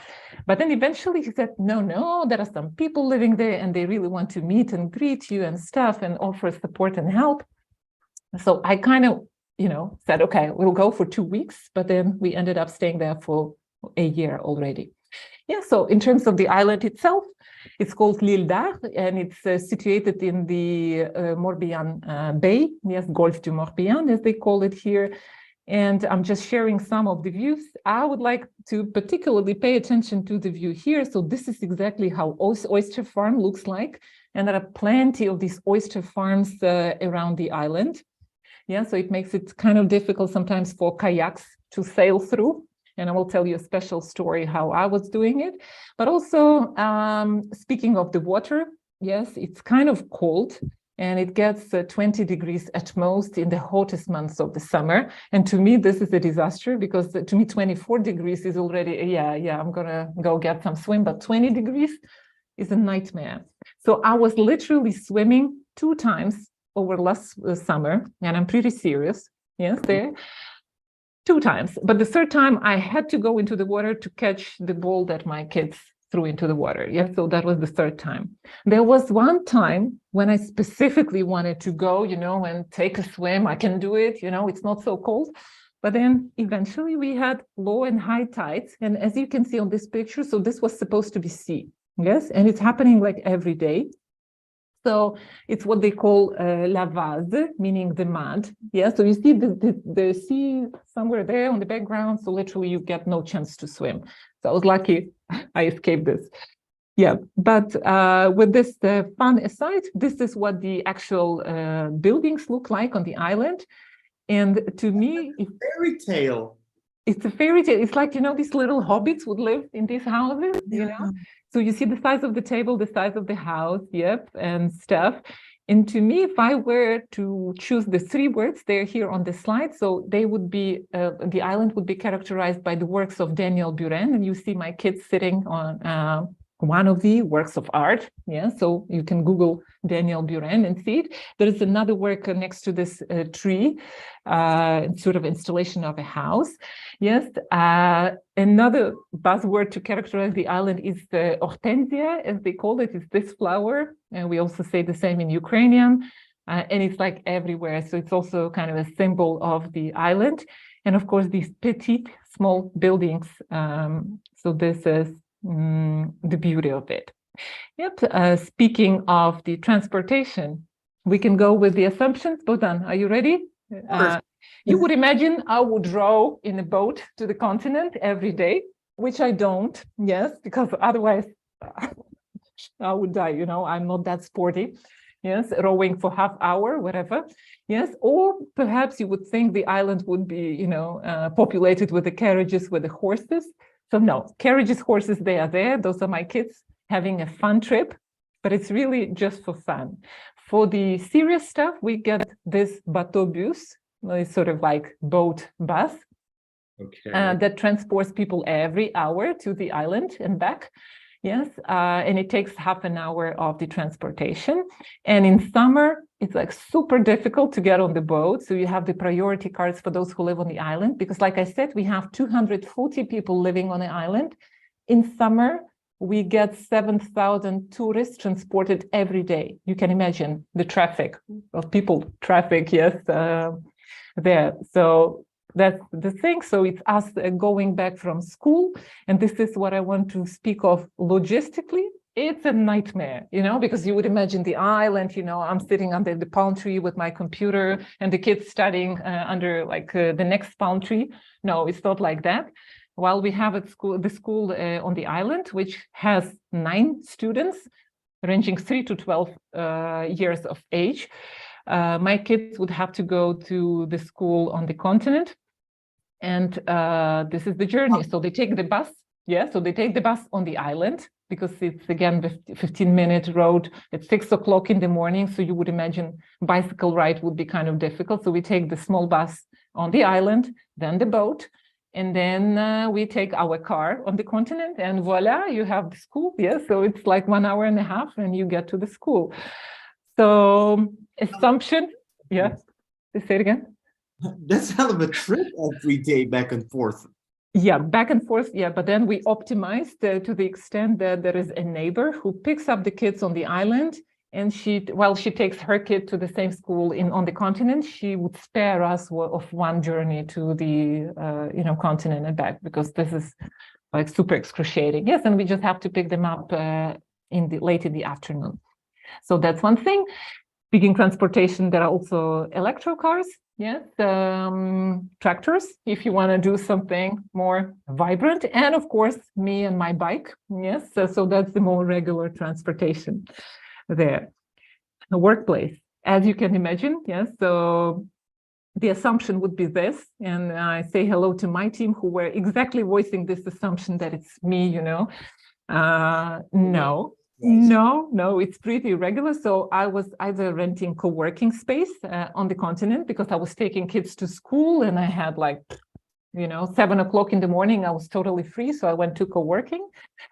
But then eventually he said, no, there are some people living there, and they really want to meet and greet you and stuff and offer support and help. So I kind of, said, okay, we'll go for 2 weeks. But then we ended up staying there for a year already. Yeah, so in terms of the island itself, it's called l'Île d'Arc, and it's situated in the Morbihan Bay, yes, Golfe du Morbihan, as they call it here. And I'm just sharing some of the views. I would like to particularly pay attention to the view here. So this is exactly how oyster farm looks like. And there are plenty of these oyster farms around the island. Yeah, so it makes it kind of difficult sometimes for kayaks to sail through. And I will tell you a special story how I was doing it. But also, speaking of the water, yes, it's kind of cold, and it gets 20 degrees at most in the hottest months of the summer. And to me, this is a disaster, because to me, 24 degrees is already, yeah, I'm gonna go get some swim, but 20 degrees is a nightmare. So I was literally swimming 2 times over last summer, and I'm pretty serious, yes, there. 2 times, but the 3rd time I had to go into the water to catch the ball that my kids threw into the water. Yeah, so that was the 3rd time. There was one time when I specifically wanted to go, and take a swim. I can do it, it's not so cold. But then eventually we had low and high tides. And as you can see on this picture, so this was supposed to be sea. Yes, and it's happening like every day. So it's what they call la vase, meaning the mud. Yeah, so you see the sea somewhere there on the background. So literally you get no chance to swim. So I was lucky I escaped this. Yeah, but with this fun aside, this is what the actual buildings look like on the island. And to me, Fairy tale. it's a fairy tale. It's like, these little hobbits would live in these houses, So you see the size of the table, the size of the house, yep, and stuff. And to me, if I were to choose the three words, they're here on the slide. So they would be, the island would be characterized by the works of Daniel Buren. And you see my kids sitting on one of the works of art. Yeah, so you can Google Daniel Buren and see it. There is another work next to this tree, sort of installation of a house. Yes, another buzzword to characterize the island is the hortensia, as they call it, is this flower. And we also say the same in Ukrainian, and it's like everywhere. So it's also kind of a symbol of the island. And of course, these petite, small buildings. So this is the beauty of it. Yep. Speaking of the transportation, we can go with the assumptions. Bohdan, are you ready? You would imagine I would row in a boat to the continent every day, which I don't, yes, because otherwise I would die, I'm not that sporty, yes, rowing for half hour, whatever, yes, or perhaps you would think the island would be, populated with the carriages, with the horses. So no, carriages, horses, they are there. Those are my kids having a fun trip, but it's really just for fun. For the serious stuff, we get this bateau bus, it's sort of like boat bus, that transports people every hour to the island and back. Yes, and it takes half an hour of the transportation. And in summer, it's like super difficult to get on the boat. So you have the priority cards for those who live on the island, because like I said, we have 240 people living on the island. In summer, we get 7,000 tourists transported every day. You can imagine the traffic of people, yes, there. So that's the thing. So it's us going back from school. And this is what I want to speak of logistically. It's a nightmare, because you would imagine the island, I'm sitting under the palm tree with my computer and the kids studying under the next palm tree. No, it's not like that. While we have the school on the island, which has 9 students ranging 3 to 12 years of age, my kids would have to go to the school on the continent. And this is the journey. So they take the bus. Yeah, so they take the bus on the island, because it's, again, 15-minute road at 6 o'clock in the morning. So you would imagine bicycle ride would be kind of difficult. So we take the small bus on the island, then the boat, and then we take our car on the continent, and voila, you have the school. Yeah, so it's like 1 hour and a half and you get to the school. So assumption, yeah, say it again. That's hell of a trip every day back and forth. Yeah, back and forth. Yeah, but then we optimized to the extent that there is a neighbor who picks up the kids on the island, and while she takes her kid to the same school on the continent, she would spare us of one journey to the continent and back, because this is like super excruciating. Yes, and we just have to pick them up late in the afternoon. So that's one thing. Speaking transportation, there are also electro cars. Yes, tractors, if you want to do something more vibrant, and of course, me and my bike. Yes, so that's the more regular transportation there. The workplace, as you can imagine, yes. So the assumption would be this, and I say hello to my team who were exactly voicing this assumption that it's me. No, it's pretty regular. So I was either renting co-working space on the continent, because I was taking kids to school and I had 7 o'clock in the morning, I was totally free. So I went to co-working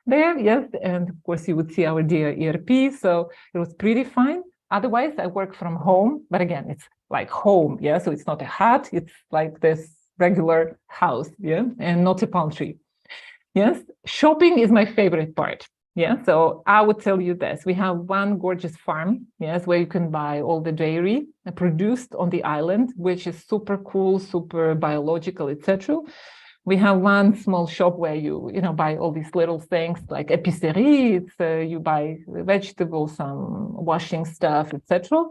there. Yes. And of course you would see our dear ERP. So it was pretty fine. Otherwise I work from home, but again, it's like home. Yeah. So it's not a hut. It's like this regular house. Yeah. And not a palm tree. Yes. Shopping is my favorite part. Yeah, so I would tell you this. We have one gorgeous farm, yes, where you can buy all the dairy produced on the island, which is super cool, super biological, etc. We have one small shop where you buy all these little things like épicerie. You buy vegetables, some washing stuff, etc.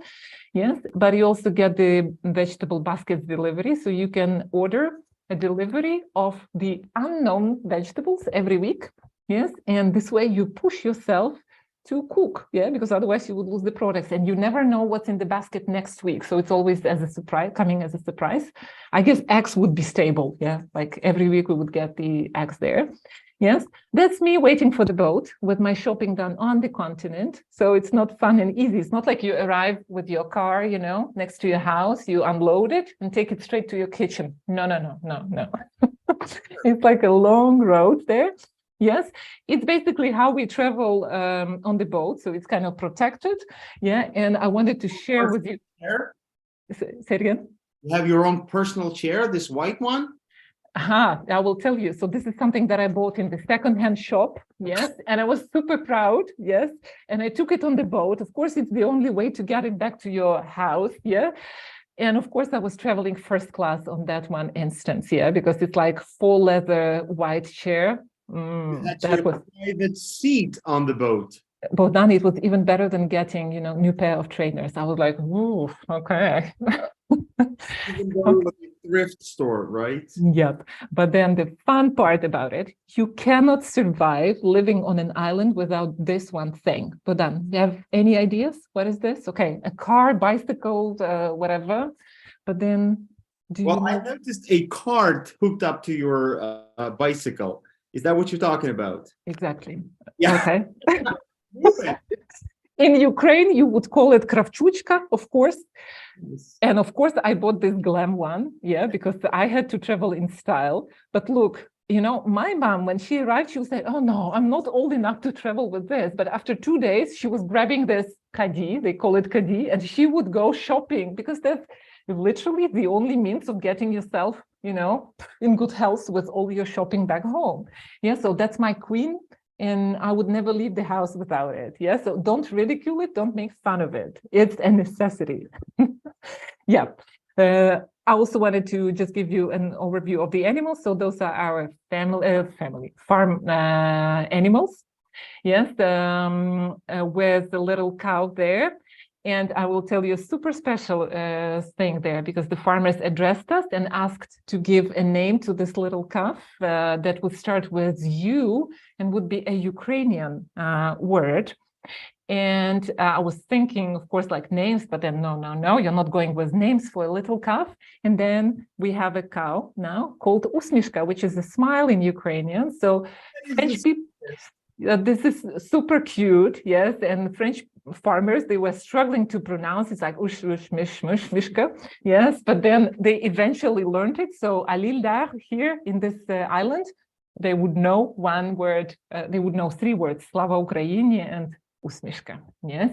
Yes, but you also get the vegetable baskets delivery, so you can order a delivery of the unknown vegetables every week. Yes, and this way you push yourself to cook, yeah, because otherwise you would lose the products, and you never know what's in the basket next week. So it's always as a surprise, coming as a surprise. I guess eggs would be stable, yeah, like every week we would get the eggs there. Yes, that's me waiting for the boat with my shopping done on the continent. So it's not fun and easy. It's not like you arrive with your car, you know, next to your house, you unload it and take it straight to your kitchen. No, no, no, no, no. It's like a long road there. Yes, it's basically how we travel on the boat. So it's kind of protected. Yeah, and I wanted to share with you. Say it again. You have your own personal chair, this white one? I will tell you. So this is something that I bought in the secondhand shop. Yes. And I was super proud. Yes. And I took it on the boat. Of course, it's the only way to get it back to your house. Yeah. And of course, I was traveling first class on that one instance. Yeah. Because it's like full leather white chair. That was private seat on the boat. Bogdan, it was even better than getting, you know, new pair of trainers. I was like, ooh, okay. Even though like a thrift store, right? Yep. But then the fun part about it, you cannot survive living on an island without this one thing. Bogdan, do you have any ideas? What is this? Okay, a car, bicycle, whatever. But then, I noticed a cart hooked up to your bicycle. Is that what you're talking about? Exactly. Yeah. Okay. In Ukraine, you would call it kravchuchka, of course. Yes. And of course, I bought this glam one, yeah, because I had to travel in style. But look, you know, my mom, when she arrived, she was like, oh no, I'm not old enough to travel with this. But after 2 days, she was grabbing this kadi, they call it kadi, and she would go shopping because that's literally the only means of getting yourself, you know, in good health with all your shopping back home. Yeah, so that's my queen. And I would never leave the house without it. Yeah, so don't ridicule it, don't make fun of it. It's a necessity. Yeah. I also wanted to just give you an overview of the animals. So those are our farm animals. Yes, with the little cow there. And I will tell you a super special thing there, because the farmers addressed us and asked to give a name to this little calf that would start with U and would be a Ukrainian word. And I was thinking, of course, like names, but then no, you're not going with names for a little calf. And then we have a cow now called Usmishka, which is a smile in Ukrainian. So French people, this is super cute, yes. And French farmers, they were struggling to pronounce. It's like ush, mish, mishka, yes. But then they eventually learned it. So Alildar here in this island, they would know one word. They would know 3 words: Slava Ukraini and Usmishka. Yes,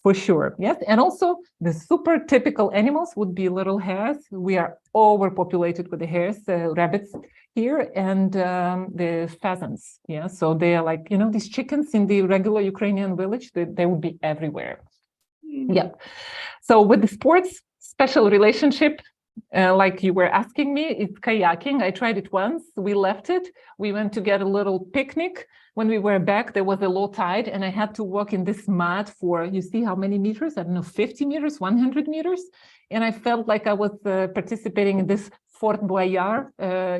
for sure. Yes, and also the super typical animals would be little hares. We are overpopulated with the hares, rabbits here, and the pheasants. Yeah, so they are like, you know, these chickens in the regular Ukrainian village. They would be everywhere. Yeah. So with the sports, special relationship. Like you were asking me, it's kayaking. I tried it once. We left it. We went to get a little picnic. When we were back, there was a low tide, and I had to walk in this mud for, you see how many meters? I don't know, 50 meters, 100 meters. And I felt like I was participating in this Fort Boyard,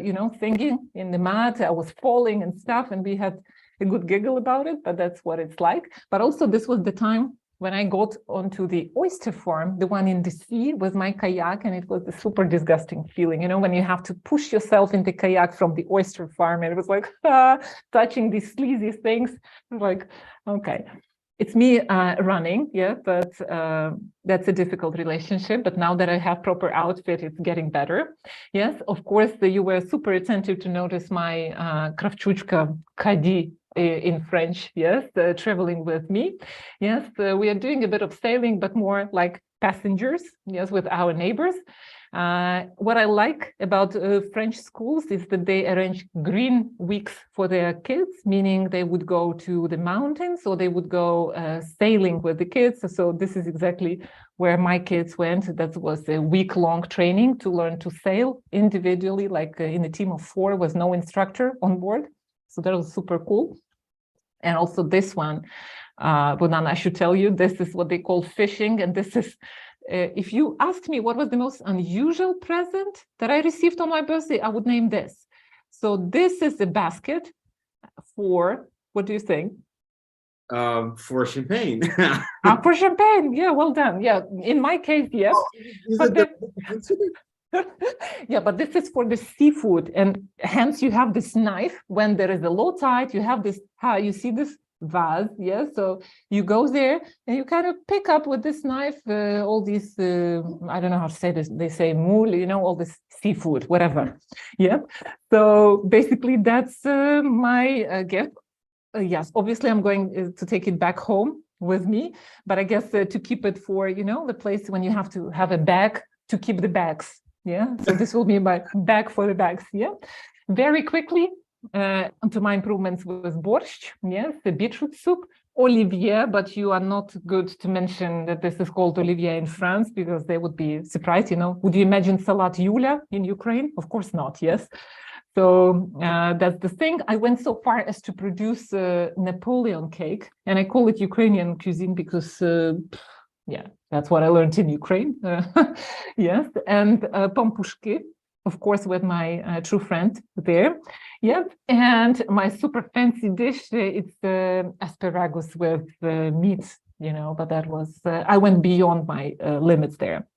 you know, singing in the mud. I was falling and stuff, and we had a good giggle about it, but that's what it's like. But also this was the time when I got onto the oyster farm, the one in the sea, with my kayak, and it was a super disgusting feeling, you know, when you have to push yourself in the kayak from the oyster farm, and it was like, touching these sleazy things. Like, okay, it's me running, yeah, but that's a difficult relationship. But now that I have proper outfit, it's getting better. Yes, of course, you were super attentive to notice my kravchuchka kadi in French, yes, traveling with me. Yes, we are doing a bit of sailing, but more like passengers, yes, with our neighbors. What I like about French schools is that they arrange green weeks for their kids, meaning they would go to the mountains or they would go sailing with the kids. So this is exactly where my kids went. That was a week-long training to learn to sail individually, like in a team of 4 with no instructor on board. So that was super cool. And also this one, Bonan, I should tell you, this is what they call fishing. And this is, if you ask me what was the most unusual present that I received on my birthday, I would name this. So this is a basket for, what do you think? For champagne. For champagne. Yeah, well done. Yeah, in my case, yes. Is But it then, yeah, but this is for the seafood, and hence you have this knife. When there is a low tide, you have this. You see this vase, yeah. So you go there and you kind of pick up with this knife all these. I don't know how to say this. They say moule, all this seafood, whatever. Yeah. So basically, that's my gift. Yes, obviously, I'm going to take it back home with me, but I guess to keep it for the place when you have to have a bag to keep the bags. Yeah, so this will be my bag for the bags. Yeah, very quickly onto my improvements with borscht. Yes, the beetroot soup, olivier, but you are not good to mention that this is called olivier in France because they would be surprised. Would you imagine salad Yulia in Ukraine? Of course not. Yes. So that's the thing. I went so far as to produce Napoleon cake, and I call it Ukrainian cuisine because yeah, that's what I learned in Ukraine. Yes, and pampushki, of course, with my true friend there. Yep, and my super fancy dish, it's asparagus with meat, but that was, I went beyond my limits there.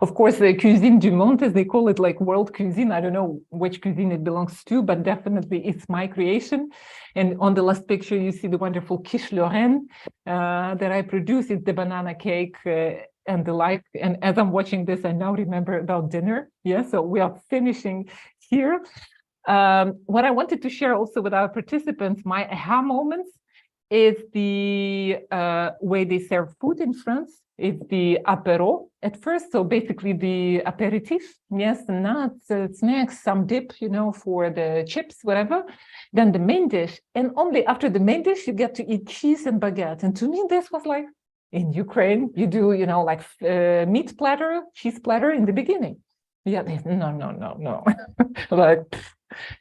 Of course, the cuisine du monde, as they call it, like world cuisine. I don't know which cuisine it belongs to, but definitely it's my creation. And on the last picture, you see the wonderful quiche Lorraine that I produce. It's the banana cake and the like. And as I'm watching this, I now remember about dinner. Yeah, so we are finishing here. What I wanted to share also with our participants, my aha moments, is the way they serve food in France. It's the apéro at first, so basically the aperitif, yes, nuts, snacks, some dip, for the chips, whatever. Then the main dish, and only after the main dish you get to eat cheese and baguette. And to me, this was like, in Ukraine, you do, like meat platter, cheese platter in the beginning. Yeah, no. Like,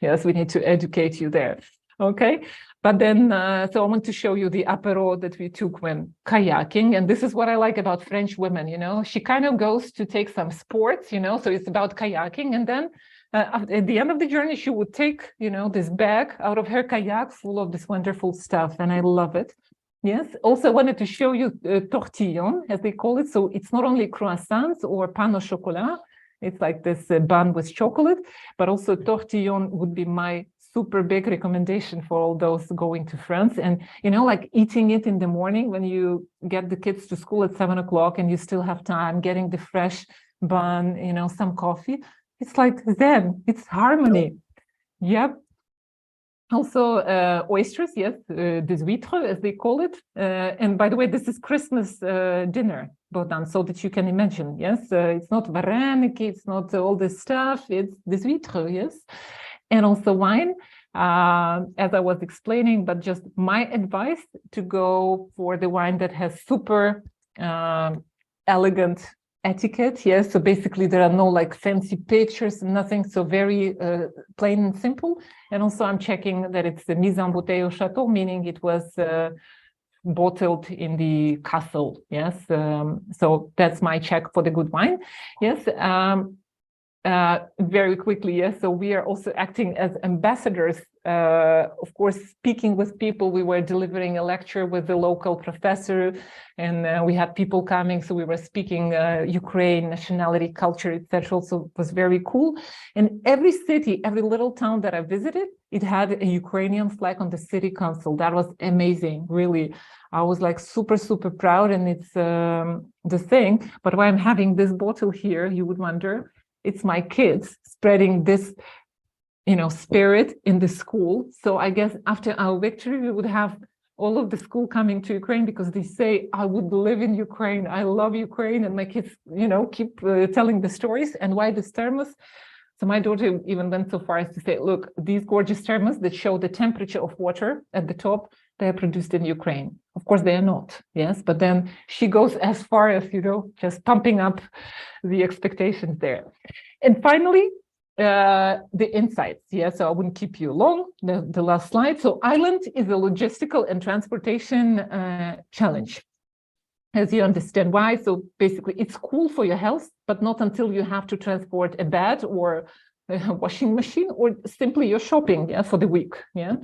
yes, we need to educate you there. Okay. But then, so I want to show you the apéro that we took when kayaking. And this is what I like about French women, she kind of goes to take some sports, so it's about kayaking. And then at the end of the journey, she would take, this bag out of her kayak full of this wonderful stuff. And I love it. Yes. Also, I wanted to show you tortillon, as they call it. So it's not only croissants or pain au chocolat. It's like this bun with chocolate, but also tortillon would be my super big recommendation for all those going to France. And, like eating it in the morning when you get the kids to school at 7 o'clock and you still have time, getting the fresh bun, some coffee. It's like Zen, it's harmony. Yep. Also oysters, yes, des huîtres, as they call it. And by the way, this is Christmas dinner, Bogdan, so that you can imagine, yes? It's not vareniki, it's not all this stuff, it's des huîtres, yes? And also wine, as I was explaining, but just my advice to go for the wine that has super elegant etiquette. Yes, so basically there are no like fancy pictures, nothing, so very plain and simple. And also I'm checking that it's the mise en bouteille au château, meaning it was bottled in the castle. Yes, so that's my check for the good wine. Yes. Very quickly, yes. So we are also acting as ambassadors. Of course, speaking with people. We were delivering a lecture with the local professor, and we had people coming. So we were speaking Ukraine, nationality, culture, etc. So it was very cool. And every city, every little town that I visited, it had a Ukrainian flag on the city council. That was amazing, really. I was like super, super proud. And it's the thing. But why I'm having this bottle here, you would wonder. It's my kids spreading this, spirit in the school. So I guess after our victory, we would have all of the school coming to Ukraine because they say, I would live in Ukraine. I love Ukraine. And my kids, keep telling the stories. And why this thermos? So my daughter even went so far as to say, look, these gorgeous thermos that show the temperature of water at the top, they are produced in Ukraine. Of course, they are not, yes. But then she goes as far as, just pumping up the expectations there. And finally, the insights. Yeah, so I wouldn't keep you long. The last slide. So Ireland is a logistical and transportation challenge. As you understand why. So basically, it's cool for your health, but not until you have to transport a bed or washing machine, or simply you're shopping, yeah, for the week, yeah.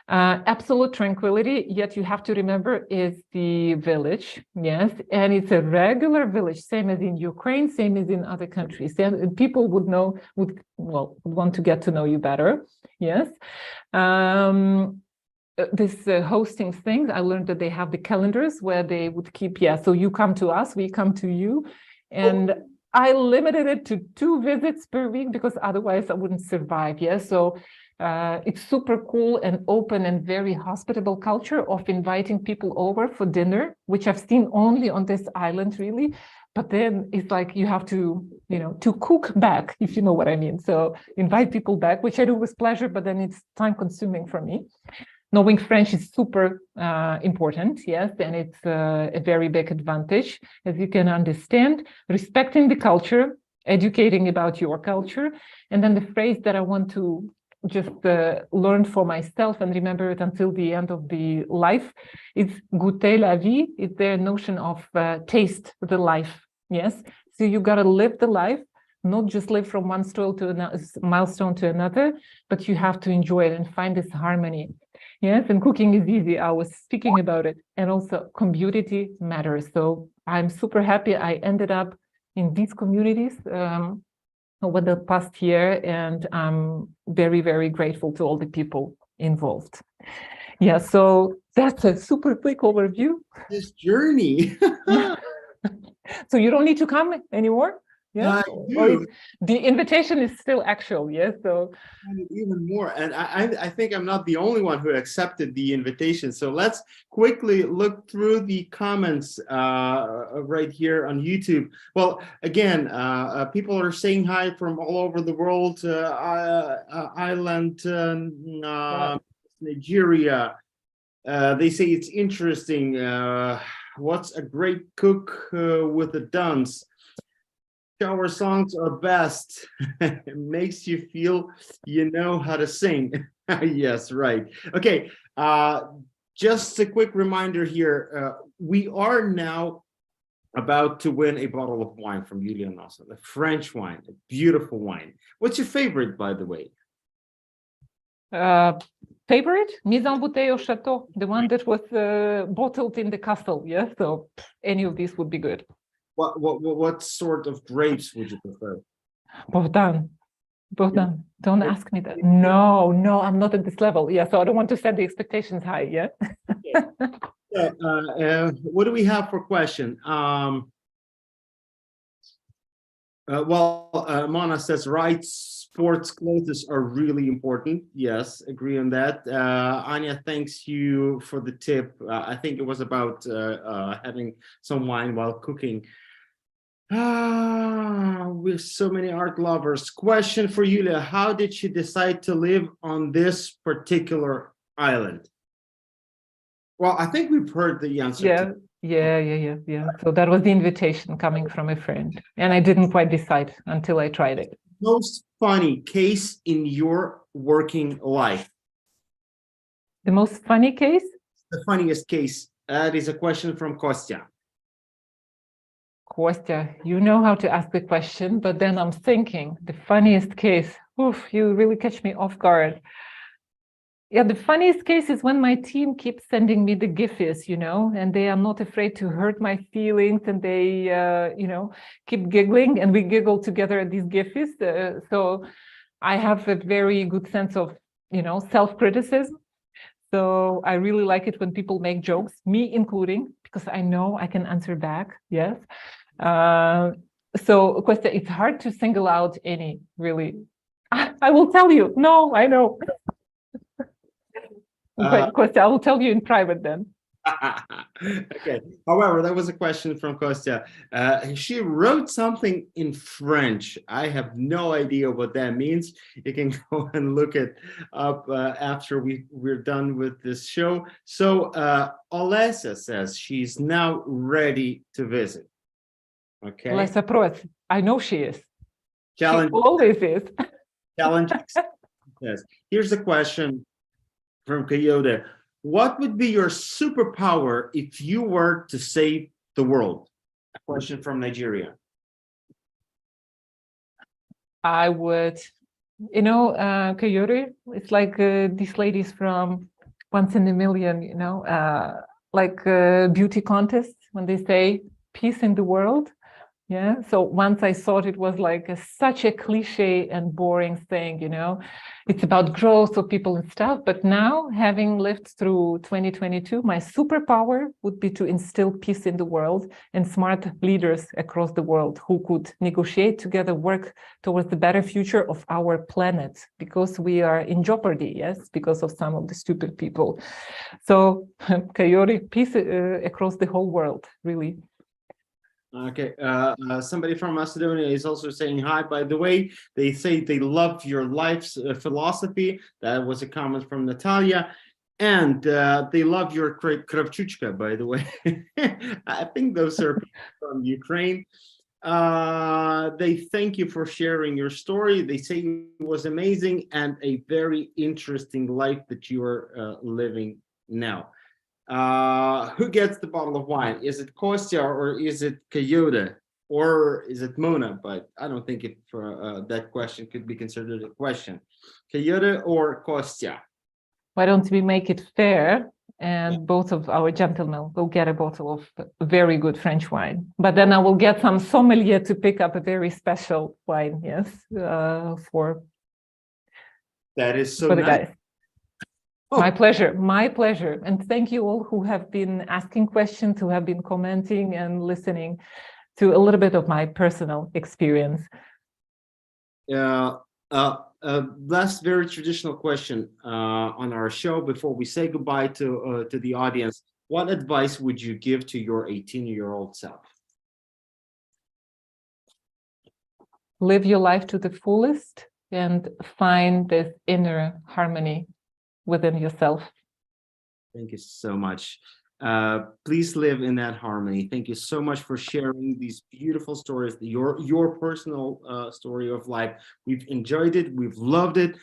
Absolute tranquility, yet you have to remember, is the village, yes, and it's a regular village, same as in Ukraine, same as in other countries. And people would want to get to know you better, yes. This hosting thing, I learned that they have the calendars where they would keep, so you come to us, we come to you, and I limited it to 2 visits per week because otherwise I wouldn't survive, so it's super cool and open and very hospitable culture of inviting people over for dinner, which I've seen only on this island, really. But then it's like you have to, to cook back, if you know what I mean. So invite people back, which I do with pleasure, but then it's time consuming for me. Knowing French is super important, yes, and it's a very big advantage, as you can understand. Respecting the culture, educating about your culture, and then the phrase that I want to just learn for myself and remember it until the end of the life is goûter la vie. It's their notion of taste the life, yes. So you got to live the life, not just live from one milestone to another, but you have to enjoy it and find this harmony. Yes, and cooking is easy. I was speaking about it. And also community matters. So I'm super happy I ended up in these communities over the past year, and I'm very, very grateful to all the people involved. Yeah, so that's a super quick overview. This journey. So you don't need to come anymore? Yeah, the invitation is still actual, yes. So even more, and I think I'm not the only one who accepted the invitation. So let's quickly look through the comments right here on YouTube. Well, again, people are saying hi from all over the world. Ireland, Nigeria. They say it's interesting. What's a great cook with a dance? Shower songs are best. It makes you feel you know how to sing. Yes, right. Okay, just a quick reminder here. We are now about to win a bottle of wine from Yulia Nosal, a French wine, a beautiful wine. What's your favorite, by the way? Favorite? Mise en bouteille au château, the one that was bottled in the castle. Yeah, so any of these would be good. What sort of grapes would you prefer? Bogdan, don't ask me that. No, I'm not at this level. Yeah, so I don't want to set the expectations high. Yeah. What do we have for question? Mona says, right, sports clothes are really important. Yes, agree on that. Anya, thanks you for the tip. I think it was about having some wine while cooking. We're so many art lovers. Question for Yulia: how did she decide to live on this particular island? Well, I think we've heard the answer. Yeah. So that was the invitation coming from a friend, and I didn't quite decide until I tried it. Most funny case in your working life? The most funny case? The funniest case. That is a question from Kostya. Kostya, you know how to ask the question, but then I'm thinking the funniest case. Oof, you really catch me off guard. Yeah, the funniest case is when my team keeps sending me the GIFs, and they are not afraid to hurt my feelings, and they, keep giggling, and we giggle together at these GIFs. So I have a very good sense of, self-criticism. So I really like it when people make jokes, me including, because I know I can answer back. Yes. So, Kostya, it's hard to single out any, really. I will tell you. No, I know. Okay, Kostya, I will tell you in private then. Okay. However, that was a question from Kostya. She wrote something in French. I have no idea what that means. You can go and look it up after we're done with this show. So Olesa says she's now ready to visit. Okay. Olesa Proth, I know she is. Challenge. She always is. Challenge. Yes. Here's the question from Coyote. What would be your superpower if you were to save the world? A question from Nigeria. I would You know, Coyote, it's like these ladies from Once in a Million, you know, like beauty contests when they say peace in the world. Yeah. So once I thought it was like such a cliche and boring thing, you know, it's about growth of people and stuff. But now, having lived through 2022, my superpower would be to instill peace in the world and smart leaders across the world who could negotiate together, work towards the better future of our planet, because we are in jeopardy, yes, because of some of the stupid people. So, Coyote, peace across the whole world, really. Okay, somebody from Macedonia is also saying hi. By the way, they say they love your life's philosophy. That was a comment from Natalia. And they love your kravchuchka, by the way. I think those are from Ukraine. They thank you for sharing your story. They say it was amazing and a very interesting life that you are living now. Who gets the bottle of wine? Is it Kostya or is it Coyote or is it Mona? But I don't think that question could be considered a question. Coyote or Kostya? Why don't we make it fair and both of our gentlemen will get a bottle of very good French wine. But then I will get some sommelier to pick up a very special wine, yes, for that is so for the nice. guys. Oh. My pleasure, my pleasure. And thank you all who have been asking questions, who have been commenting and listening to a little bit of my personal experience. Last very traditional question on our show before we say goodbye to the audience. What advice would you give to your 18-year-old self? Live your life to the fullest and find this inner harmony within yourself. Thank you so much. Please live in that harmony. Thank you so much for sharing these beautiful stories, your personal story of life. We've enjoyed it. We've loved it.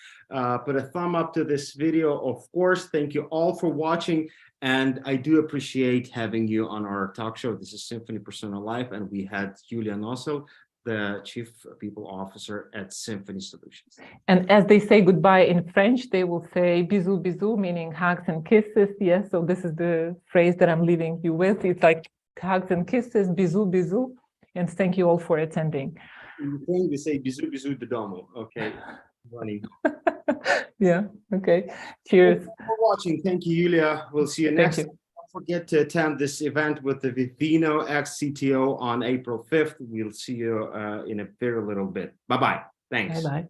Put a thumb up to this video, of course. Thank you all for watching. And I do appreciate having you on our talk show. This is Symphony Persona Live, and we had Yulia Nosal, the Chief People Officer at Symphony Solutions. And as they say goodbye in French, they will say bisous, bisous, meaning hugs and kisses. Yes, so this is the phrase that I'm leaving you with. It's like hugs and kisses, bisous, bisous. And thank you all for attending. In Ukraine, we say bisous, bisous de domo. Okay. Yeah, okay. Cheers. Thank you for watching. Thank you, Yulia. We'll see you next time. Don't forget to attend this event with the Vivino ex-CTO on April 5th. We'll see you in a very little bit. Bye-bye. Thanks. Bye-bye.